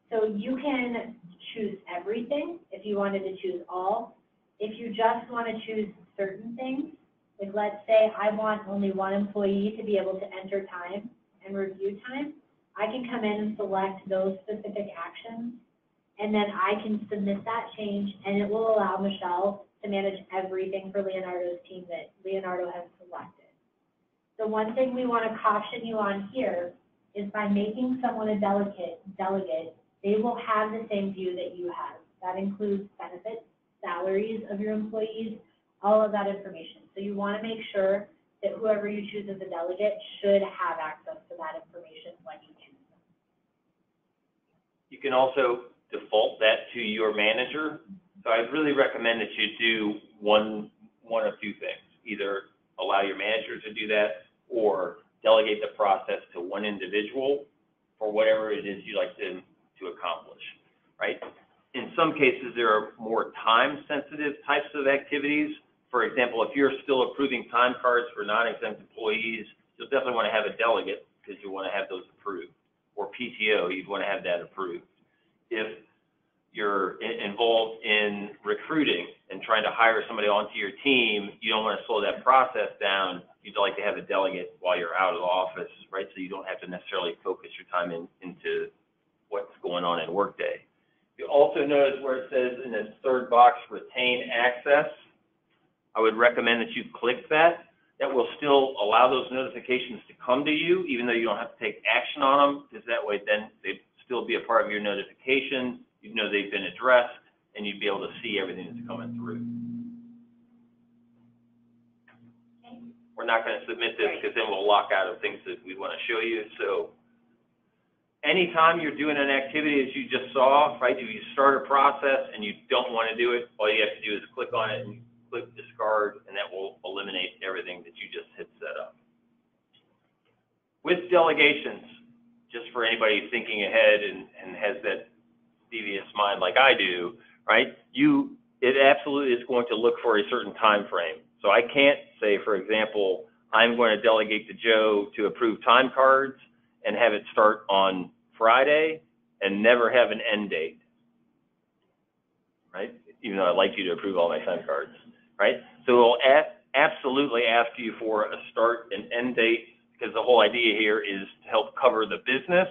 Speaker 3: So you can choose everything if you wanted to choose all. If you just want to choose certain things, like let's say I want only one employee to be able to enter time and review time, I can come in and select those specific actions, and then I can submit that change, and it will allow Michelle to manage everything for Leonardo's team that Leonardo has selected. The one thing we want to caution you on here is by making someone a delegate, they will have the same view that you have. That includes benefits, salaries of your employees, all of that information. So you want to make sure that whoever you choose as a delegate should have access to that information when you choose them.
Speaker 1: You can also default that to your manager. So I'd really recommend that you do one of two things. Either allow your manager to do that or delegate the process to one individual for whatever it is you'd like to accomplish, right? In some cases, there are more time-sensitive types of activities. For example, if you're still approving time cards for non-exempt employees, you'll definitely want to have a delegate because you want to have those approved. Or PTO, you'd want to have that approved. If you're involved in recruiting and trying to hire somebody onto your team, you don't want to slow that process down. You'd like to have a delegate while you're out of the office, right? So you don't have to necessarily focus your time into what's going on in Workday. You also notice where it says in this third box, retain access. I would recommend that you click that. That will still allow those notifications to come to you, even though you don't have to take action on them, because that way then they still be a part of your notification. You'd know they've been addressed, and you'd be able to see everything that's coming through.
Speaker 3: Okay.
Speaker 1: We're not going to submit this because then we'll lock out of things that we want to show you. So anytime you're doing an activity as you just saw, right, if you start a process and you don't want to do it, all you have to do is click on it and click discard, and that will eliminate everything that you just hit set up. With delegations, just for anybody thinking ahead and has that devious mind like I do, right, it absolutely is going to look for a certain time frame. So I can't say, for example, I'm going to delegate to Joe to approve time cards and have it start on Friday and never have an end date, right? Even though I'd like you to approve all my time cards, right? So it'll absolutely ask you for a start and end date, because the whole idea here is to help cover the business,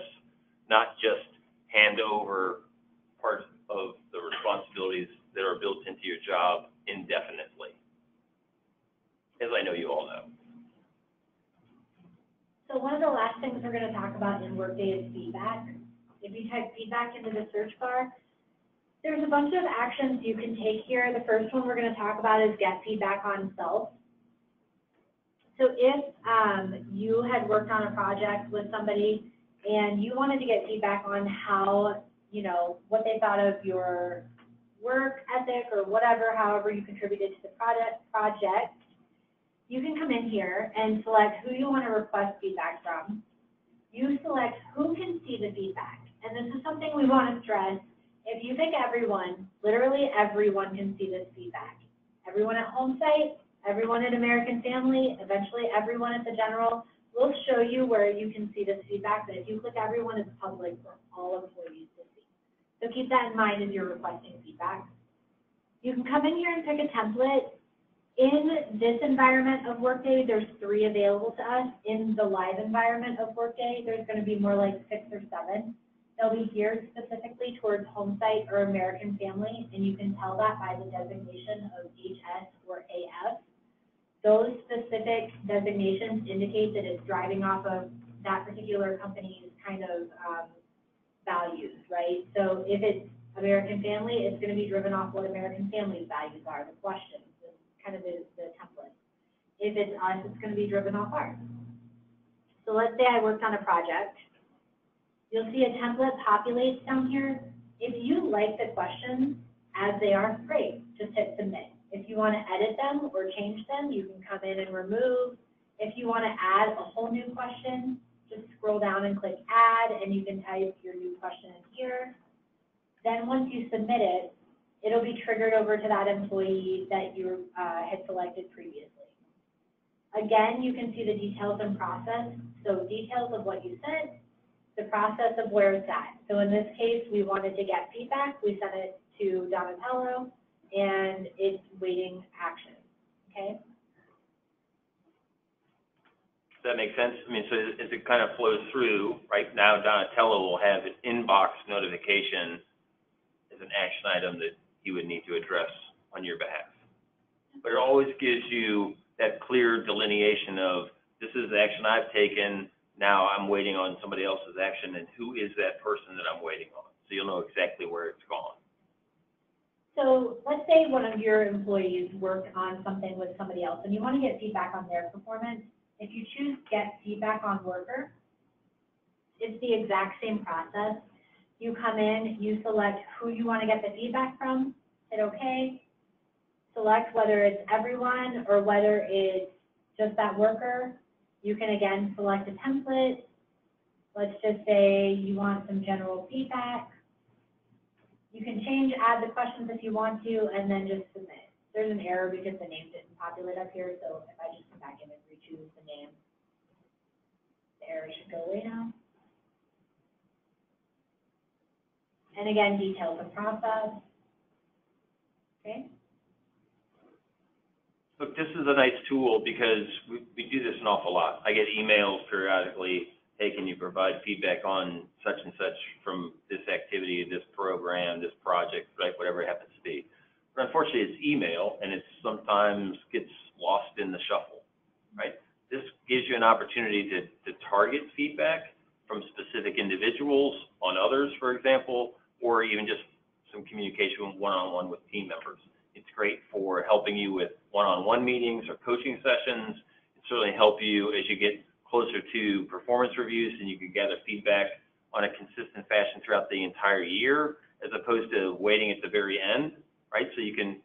Speaker 1: not just hand over parts of the responsibilities that are built into your job indefinitely, as I know you all know.
Speaker 3: So one of the last things we're going to talk about in Workday is feedback. If you type feedback into the search bar, there's a bunch of actions you can take here. The first one we're going to talk about is get feedback on self. So if you had worked on a project with somebody and you wanted to get feedback on how, what they thought of your work ethic or whatever, however you contributed to the project, you can come in here and select who you want to request feedback from. You select who can see the feedback. And this is something we want to stress. If you pick everyone, literally everyone can see this feedback. Everyone at home site, everyone at American Family, eventually everyone at the general, will show you where you can see this feedback. But if you click everyone, it's public for all employees to see. So keep that in mind as you're requesting feedback. You can come in here and pick a template. In this environment of Workday, there's 3 available to us. In the live environment of Workday, there's going to be more like 6 or 7. They'll be geared specifically towards home site or American Family, and you can tell that by the designation of HS or AF. Those specific designations indicate that it's driving off of that particular company's kind of values, right? So if it's American Family, it's going to be driven off what American Family's values are, the questions, kind of the template. If it's us, it's going to be driven off ours. So let's say I worked on a project. You'll see a template populates down here. If you like the questions as they are, great, just hit submit. If you want to edit them or change them, you can come in and remove. If you want to add a whole new question, just scroll down and click add, and you can type your new question in here. Then once you submit it, it'll be triggered over to that employee that you had selected previously. Again, you can see the details and process. So details of what you sent, the process of where it's at. So in this case, we wanted to get feedback. We sent it to Donatello, and it's waiting action, okay?
Speaker 1: Does that make sense? I mean, so as it kind of flows through, right now Donatello will have an inbox notification as an action item that he would need to address on your behalf. But it always gives you that clear delineation of, this is the action I've taken, now I'm waiting on somebody else's action, and who is that person that I'm waiting on? So you'll know exactly where it's gone.
Speaker 3: So let's say one of your employees worked on something with somebody else, and you want to get feedback on their performance. If you choose get feedback on worker, it's the exact same process. You come in, you select who you want to get the feedback from, hit OK, select whether it's everyone or whether it's just that worker. You can again select a template. Let's just say you want some general feedback. You can change, add the questions if you want to, and then just submit. There's an error because the name didn't populate up here, so if I just come back in and re-choose the name, the error should go away now. And again, details of process. Okay.
Speaker 1: Look, this is a nice tool because we do this an awful lot. I get emails periodically, hey, can you provide feedback on such and such from this activity, this program, this project, right, whatever it happens to be. But unfortunately, it's email, and it sometimes gets lost in the shuffle, right? This gives you an opportunity to target feedback from specific individuals on others, for example, or even just some communication one-on-one with team members. It's great for helping you with one-on-one meetings or coaching sessions. It certainly help you as you get closer to performance reviews, and you can gather feedback on a consistent fashion throughout the entire year, as opposed to waiting at the very end, right? So you can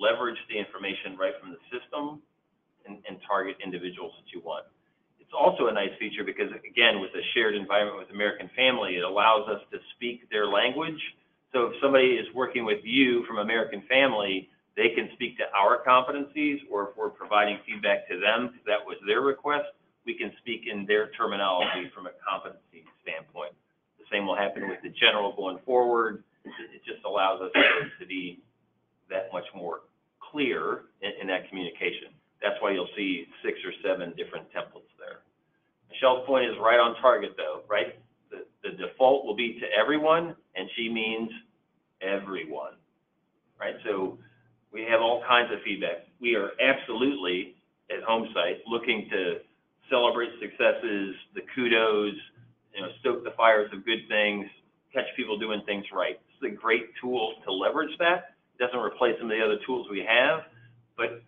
Speaker 1: leverage the information right from the system and target individuals that you want. It's also a nice feature because, again, with a shared environment with American Family, it allows us to speak their language. So if somebody is working with you from American Family, they can speak to our competencies, or if we're providing feedback to them, because that was their request, we can speak in their terminology from a competency standpoint. The same will happen with the general going forward. It just allows us to be that much more clear in that communication. That's why you'll see 6 or 7 different templates there. Michelle's point is right on target, though, right? The default will be to everyone, and she means everyone, right? So we have all kinds of feedback. We are absolutely, at HomeSite, looking to celebrate successes, the kudos, stoke the fires of good things, catch people doing things right. It's a great tool to leverage that. It doesn't replace some of the other tools we have, but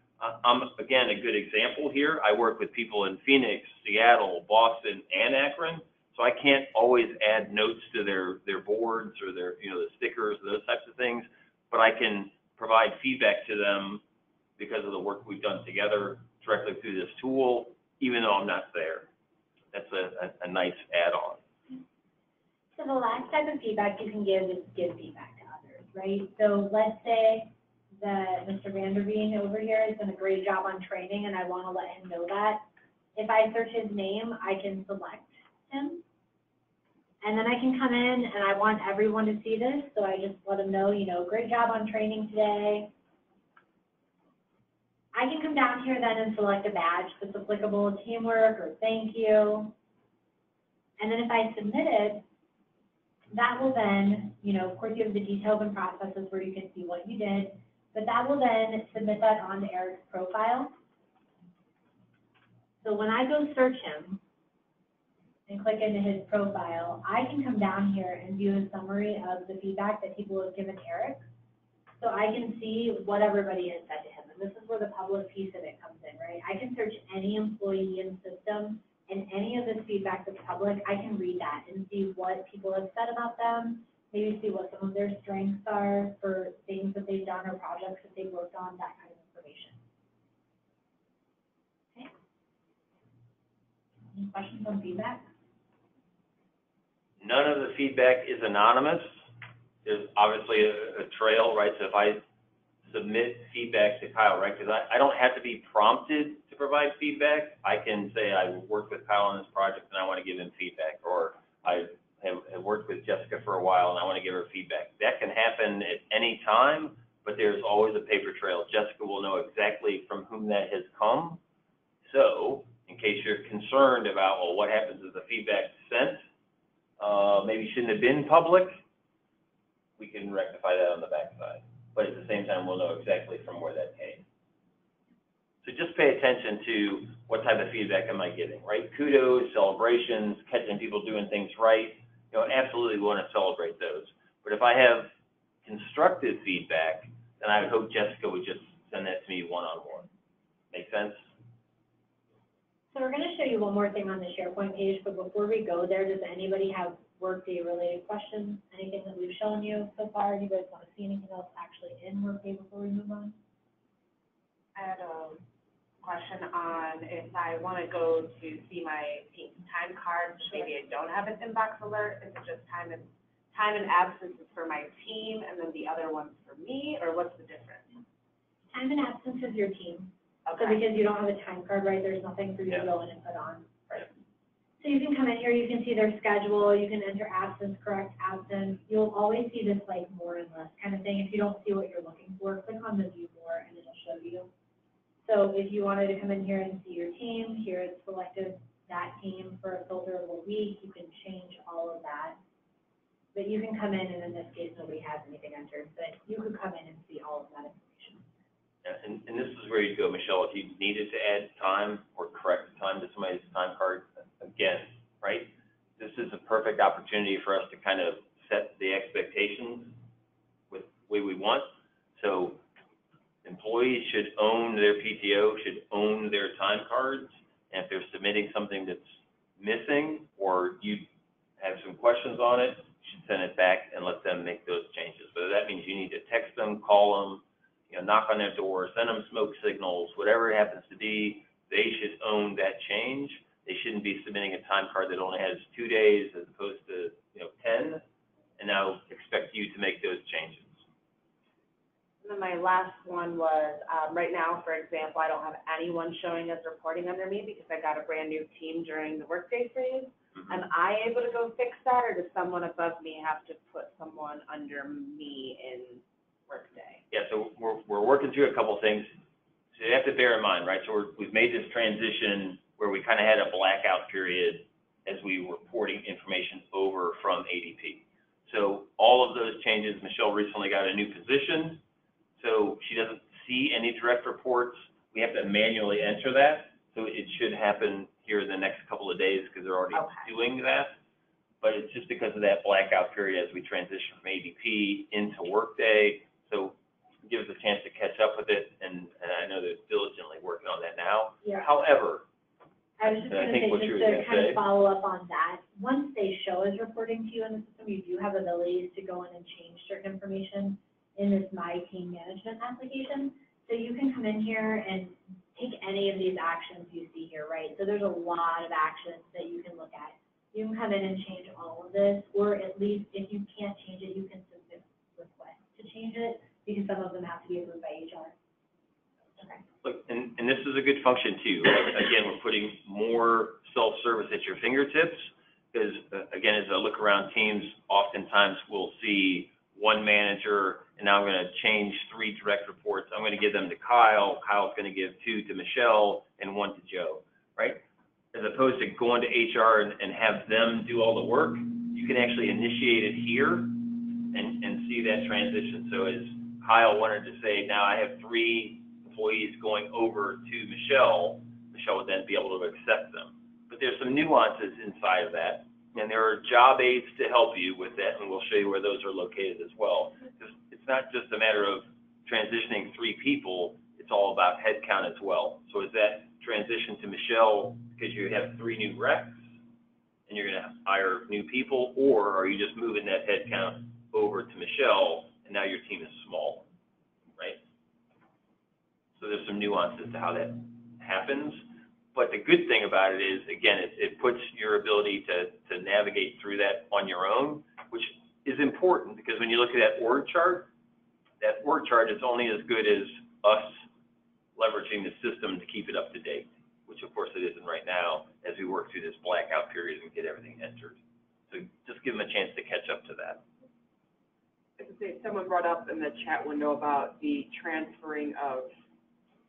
Speaker 1: I'm, again, a good example here. I work with people in Phoenix, Seattle, Boston, and Akron, so I can't always add notes to their boards or their, the stickers, those types of things, but I can provide feedback to them because of the work we've done together directly through this tool, even though I'm not there. That's a nice add-on.
Speaker 3: So the last type of feedback you can give is give feedback to others, right? So let's say that Mr. Vanderveen over here has done a great job on training, and I want to let him know that. If I search his name, I can select him, and then I can come in, and I want everyone to see this, so I just let him know, great job on training today. I can come down here then and select a badge that's applicable, teamwork or thank you. And then if I submit it, that will then, of course you have the details and processes where you can see what you did, but that will then submit that onto Eric's profile. So when I go search him and click into his profile, I can come down here and view a summary of the feedback that people have given Eric. So I can see what everybody has said to him. And this is where the public piece of it comes in, right? I can search any employee in the system, and any of this feedback that's public, I can read that and see what people have said about them, maybe see what some of their strengths are for things that they've done or projects that they've worked on, that kind of information. Okay. Any questions on feedback?
Speaker 1: None of the feedback is anonymous. There's obviously a trail, right? So if I submit feedback to Kyle, right, because I don't have to be prompted to provide feedback. I can say I worked with Kyle on this project and I want to give him feedback, or I have worked with Jessica for a while and I want to give her feedback. That can happen at any time, but there's always a paper trail. Jessica will know exactly from whom that has come. So in case you're concerned about, well, what happens if the feedback sent maybe shouldn't have been public, we can rectify that on the backside. But at the same time, we'll know exactly from where that came. So just pay attention to what type of feedback am I getting, right? Kudos, celebrations, catching people doing things right. Absolutely want to celebrate those. But if I have constructive feedback, then I would hope Jessica would just send that to me one-on-one. Make sense?
Speaker 3: So we're going to show you one more thing on the SharePoint page, but before we go there, does anybody have Workday-related questions? Anything that we've shown you so far? Do you guys want to see anything else actually in Workday before we move on?
Speaker 2: I had a question on if I want to go to see my time card, maybe I don't have an inbox alert, is it just time and absence is for my team and then the other one's for me, or what's the difference?
Speaker 3: Time and absence is your team. So
Speaker 2: Okay.
Speaker 3: because you don't have a time card, right, there's nothing for you to go in and put on.
Speaker 2: Right.
Speaker 3: So you can come in here, you can see their schedule, you can enter absence, correct absence. You'll always see this like more and less kind of thing. If you don't see what you're looking for, click on the view more and it'll show you. So if you wanted to come in here and see your team, here it's selected that team for a filter of a week, you can change all of that. But you can come in, and in this case, nobody has anything entered, but you could come in and see all of that information.
Speaker 1: Yeah, and this is where you go, Michelle, if you needed to add time or correct time to somebody's time card, again, right? this is a perfect opportunity for us to kind of set the expectations with the way we want. So employees should own their PTO, should own their time cards, and if they're submitting something that's missing or you have some questions on it, you should send it back and let them make those changes. Whether that means you need to text them, call them, knock on their door, send them smoke signals, whatever it happens to be, they should own that change. They shouldn't be submitting a time card that only has 2 days as opposed to 10, and now expect you to make those changes.
Speaker 2: And then my last one was, right now, for example, I don't have anyone showing as reporting under me because I got a brand new team during the Workday phase.
Speaker 1: Mm-hmm.
Speaker 2: Am I able to go fix that, or does someone above me have to put someone under me in Workday?
Speaker 1: Yeah, so we're working through a couple things. So you have to bear in mind, right? So we've made this transition where we kind of had a blackout period as we were porting information over from ADP. So all of those changes, Michelle recently got a new position, so she doesn't see any direct reports. We have to manually enter that, so it should happen here in the next couple of days because they're already doing that. But it's just because of that blackout period as we transition from ADP into Workday. So it gives us a chance to catch up with it, and I know they're diligently working on that now.
Speaker 3: Yeah.
Speaker 1: However,
Speaker 3: I was just going to say, just to kind of follow up on that, once they show as reporting to you in the system, you do have abilities to go in and change certain information in this My Team Management application. So you can come in here and take any of these actions you see here, right? So there's a lot of actions that you can look at. You can come in and change all of this, or at least if you can't change it, you can submit requests to change it, because some of them have to be approved by HR. Okay.
Speaker 1: Look, and this is a good function too. Right? Again, we're putting more self-service at your fingertips because, again, as I look around teams, oftentimes we'll see one manager, and now I'm going to change 3 direct reports. I'm going to give them to Kyle. Kyle's going to give 2 to Michelle and 1 to Joe, right? As opposed to going to HR and have them do all the work, you can actually initiate it here and see that transition. So as Kyle wanted to say, now I have 3 employees going over to Michelle, Michelle would then be able to accept them. But there's some nuances inside of that, and there are job aids to help you with that, and we'll show you where those are located as well. It's not just a matter of transitioning 3 people, it's all about headcount as well. So is that transition to Michelle because you have 3 new recs and you're going to hire new people, or are you just moving that headcount over to Michelle and now your team is small, right? So there's some nuances to how that happens. But the good thing about it is, again, it puts your ability to navigate through that on your own, which is important because when you look at that org chart is only as good as us leveraging the system to keep it up to date, which of course it isn't right now as we work through this blackout period and get everything entered. So just give them a chance to catch up to that.
Speaker 4: I could say someone brought up in the chat window about the transferring of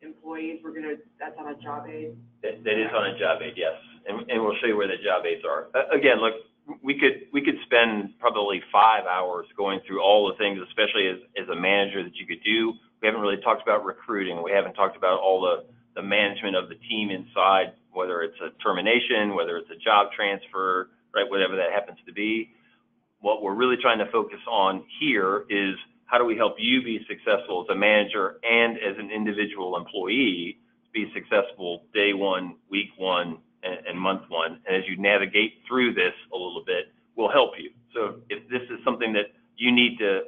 Speaker 4: employees. That's on a job aid?
Speaker 1: That is on a job aid, yes. And we'll show you where the job aids are. Again, look, we could spend probably 5 hours going through all the things, especially as a manager, that you could do. We haven't really talked about recruiting. We haven't talked about all the management of the team inside, whether it's a termination, whether it's a job transfer, right, whatever that happens to be. What we're really trying to focus on here is how do we help you be successful as a manager and as an individual employee, be successful day 1, week 1, and month 1. And as you navigate through this a little bit, we'll help you. So if this is something that you need to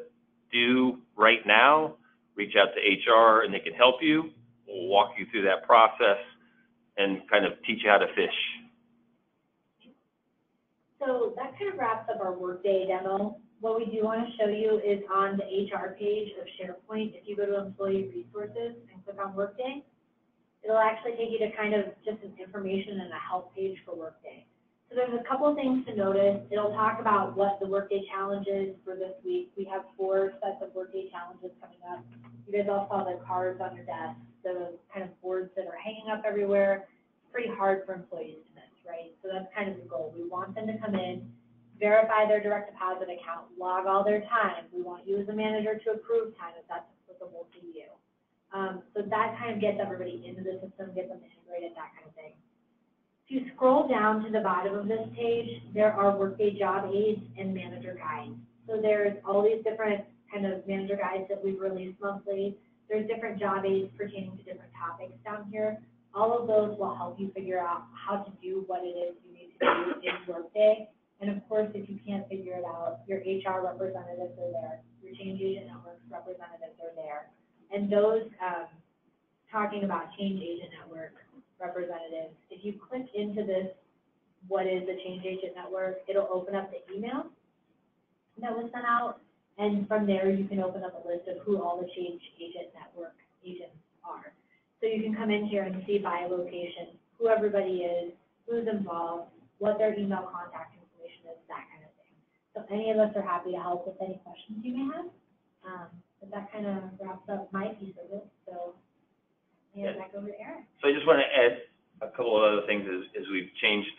Speaker 1: do right now, reach out to HR and they can help you. We'll walk you through that process and kind of teach you how to fish.
Speaker 3: So that kind of wraps up our Workday demo. What we do want to show you is on the HR page of SharePoint. If you go to Employee Resources and click on Workday, it'll actually take you to kind of just an information and a help page for Workday. So there's a couple of things to notice. It'll talk about what the Workday challenge is for this week. We have 4 sets of Workday challenges coming up. You guys all saw the cards on your desk, the kind of boards that are hanging up everywhere. It's pretty hard for employees to miss, right? So that's kind of the goal. We want them to come in, verify their direct deposit account, log all their time. We want you as a manager to approve time if that's applicable to you. So that kind of gets everybody into the system, gets them integrated, that kind of thing. If you scroll down to the bottom of this page, there are Workday job aids and manager guides. So there's all these different kind of manager guides that we release monthly. There's different job aids pertaining to different topics down here. All of those will help you figure out how to do what it is you need to do in Workday. And of course, if you can't figure it out, your HR representatives are there. Your Change Agent Network representatives are there. And those, talking about Change Agent Network representatives, if you click into this, what is the Change Agent Network, it'll open up the email that was sent out. And from there, you can open up a list of who all the Change Agent Network agents are. So you can come in here and see by location who everybody is, who's involved, what their email contact information is, that kind of thing. So any of us are happy to help with any questions you may have. But that kind of wraps up my piece of it. So hand back over to Eric.
Speaker 1: So I just want to add a couple of other things as we've changed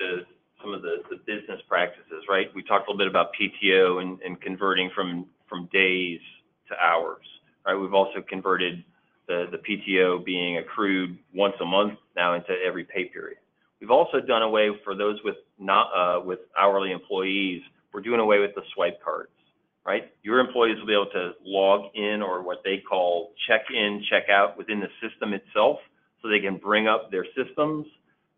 Speaker 1: some of the business practices, right? We talked a little bit about PTO and converting from days to hours, right? We've also converted the PTO being accrued once a month now into every pay period. We've also done away, for those with with hourly employees, we're doing away with the swipe cards, right? Your employees will be able to log in, or what they call check in, check out within the system itself, so they can bring up their systems.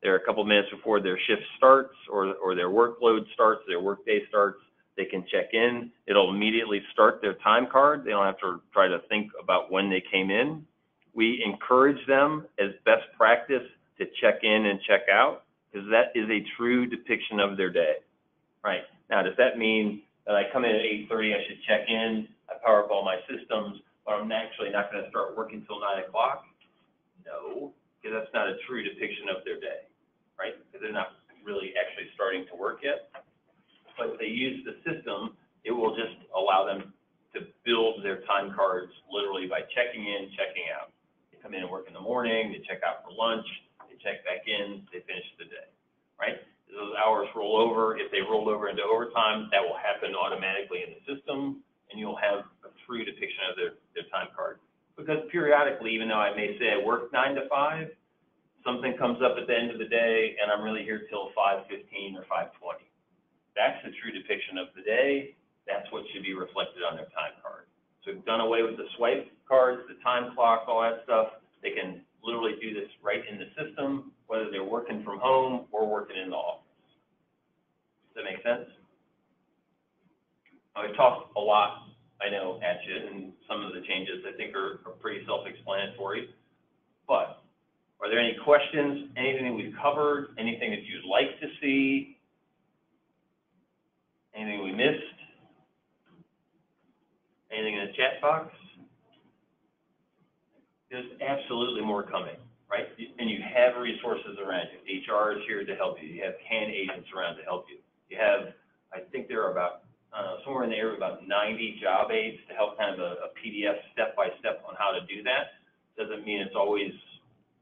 Speaker 1: They're a couple minutes before their shift starts or their workload starts, their workday starts. They can check in. It'll immediately start their time card. They don't have to try to think about when they came in. We encourage them as best practice to check in and check out, because that is a true depiction of their day, right? Now, does that mean that I come in at 8:30, I should check in, I power up all my systems, but I'm actually not going to start working until 9 o'clock? No, because that's not a true depiction of their day, right? Because they're not really actually starting to work yet. But if they use the system, it will just allow them to build their time cards literally by checking in, checking out. They come in and work in the morning, they check out for lunch, they check back in, they finish the day, right? Those hours roll over. If they rolled over into overtime, that will happen automatically in the system, and you'll have a true depiction of their time card. Because periodically, even though I may say I work 9 to 5, something comes up at the end of the day, and I'm really here till 5:15 or 5:20. That's the true depiction of the day. That's what should be reflected on their time card. So we've done away with the swipe cards, the time clock, all that stuff. They can literally do this right in the system, whether they're working from home or working in the office. Does that make sense? I've talked a lot, I know, at you, and some of the changes I think are pretty self-explanatory. But are there any questions, anything that we've covered, anything that you'd like to see, anything we missed, anything in the chat box? There's absolutely more coming, right? And you have resources around you. HR is here to help you. You have CAN agents around to help you. You have, I think there are about, somewhere in the area of about 90 job aids to help kind of a PDF step-by-step on how to do that. Doesn't mean it's always,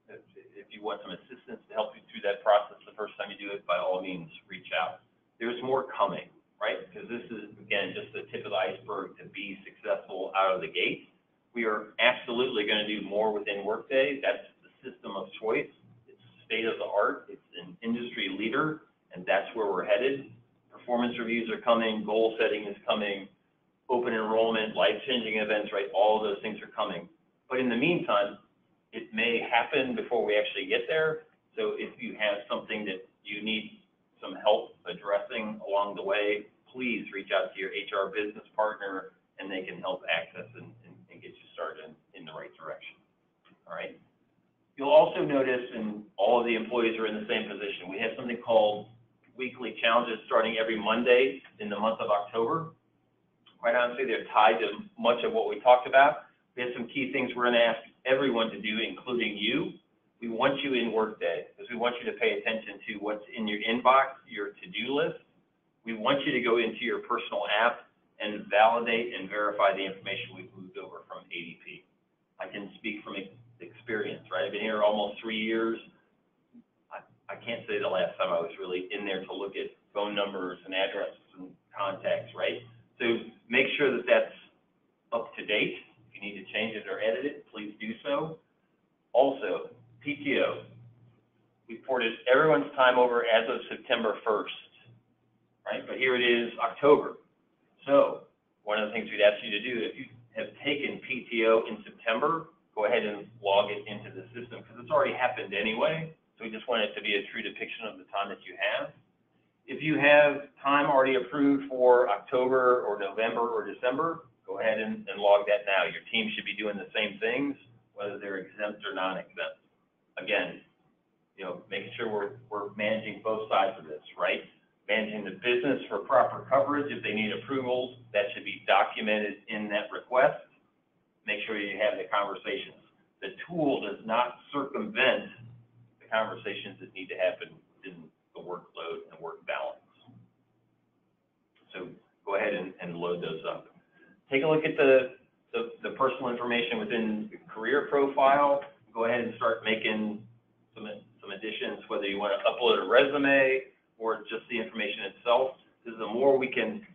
Speaker 1: if you want some assistance to help you through that process the first time you do it, by all means, reach out. There's more coming, right? Because this is, again, just the tip of the iceberg to be successful out of the gate. We are absolutely going to do more within Workday. That's the system of choice. It's state of the art. It's an industry leader, and that's where we're headed. Performance reviews are coming. Goal setting is coming. Open enrollment, life-changing events, right? All of those things are coming. But in the meantime, it may happen before we actually get there. So if you have something that you need some help addressing along the way, please reach out to your HR business partner, and they can help access and get you started in the right direction. All right. You'll also notice, and all of the employees are in the same position, we have something called weekly challenges starting every Monday in the month of October. Quite honestly, they're tied to much of what we talked about. We have some key things we're going to ask everyone to do, including you. We want you in Workday because we want you to pay attention to what's in your inbox, your to-do list. We want you to go into your personal app and validate and verify the information we've moved over from ADP. I can speak from experience, right? I've been here almost 3 years. I can't say the last time I was really in there to look at phone numbers and addresses and contacts, right? So make sure that that's up to date. If you need to change it or edit it, please do so. Also, PTO. we ported everyone's time over as of September 1st, right? But here it is October. So one of the things we'd ask you to do, if you have taken PTO in September, go ahead and log it into the system because it's already happened anyway. So we just want it to be a true depiction of the time that you have. If you have time already approved for October or November or December, go ahead and log that now. Your team should be doing the same things, whether they're exempt or non-exempt. Again, you know, making sure we're managing both sides of this, right? Managing the business for proper coverage. If they need approvals, that should be documented in that request. Make sure you have the conversations. The tool does not circumvent the conversations that need to happen in the workload and work balance. So go ahead and load those up. Take a look at the personal information within the career profile. Go ahead and start making some additions, whether you want to upload a resume or just the information itself. Because the more we can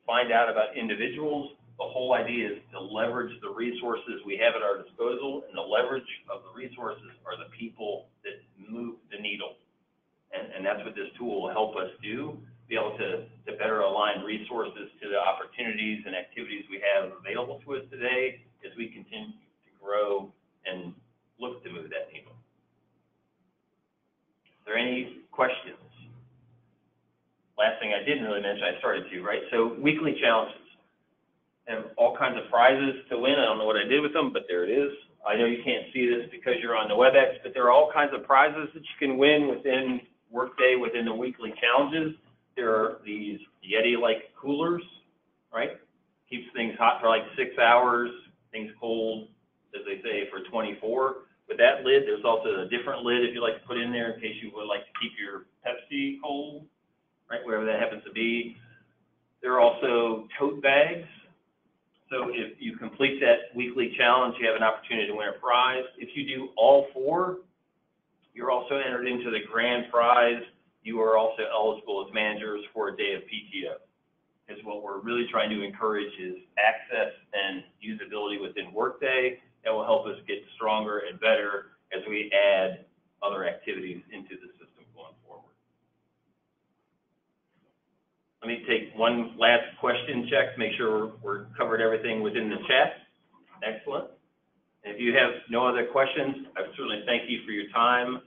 Speaker 1: find out about individuals, the whole idea is to leverage the resources we have at our disposal, and the leverage of the resources are the people that move the needle. And that's what this tool will help us do, be able to better align resources to the opportunities and activities we have available to us today as we continue to grow and look to move that needle. Are there any questions? Last thing I didn't really mention, I started to, right? So weekly challenges. And all kinds of prizes to win. I don't know what I did with them, but there it is. I know you can't see this because you're on the WebEx, but there are all kinds of prizes that you can win within Workday, within the weekly challenges. There are these Yeti-like coolers, right? Keeps things hot for like 6 hours, things cold, as they say, for 24. With that lid, there's also a different lid if you like to put in there in case you would like to keep your Pepsi cold, right, wherever that happens to be. There are also tote bags. So if you complete that weekly challenge, you have an opportunity to win a prize. If you do all 4, you're also entered into the grand prize. You are also eligible as managers for a day of PTO. Because what we're really trying to encourage is access and usability within Workday that will help us get stronger and better as we add other activities into the system going forward. Let me take one last question check to make sure we're covered everything within the chat. Excellent. If you have no other questions, I certainly thank you for your time.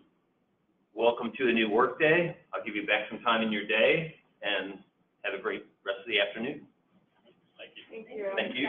Speaker 1: Welcome to a new Workday. I'll give you back some time in your day and have a great rest of the afternoon. Thank you.
Speaker 4: Thank you.
Speaker 1: Thank you.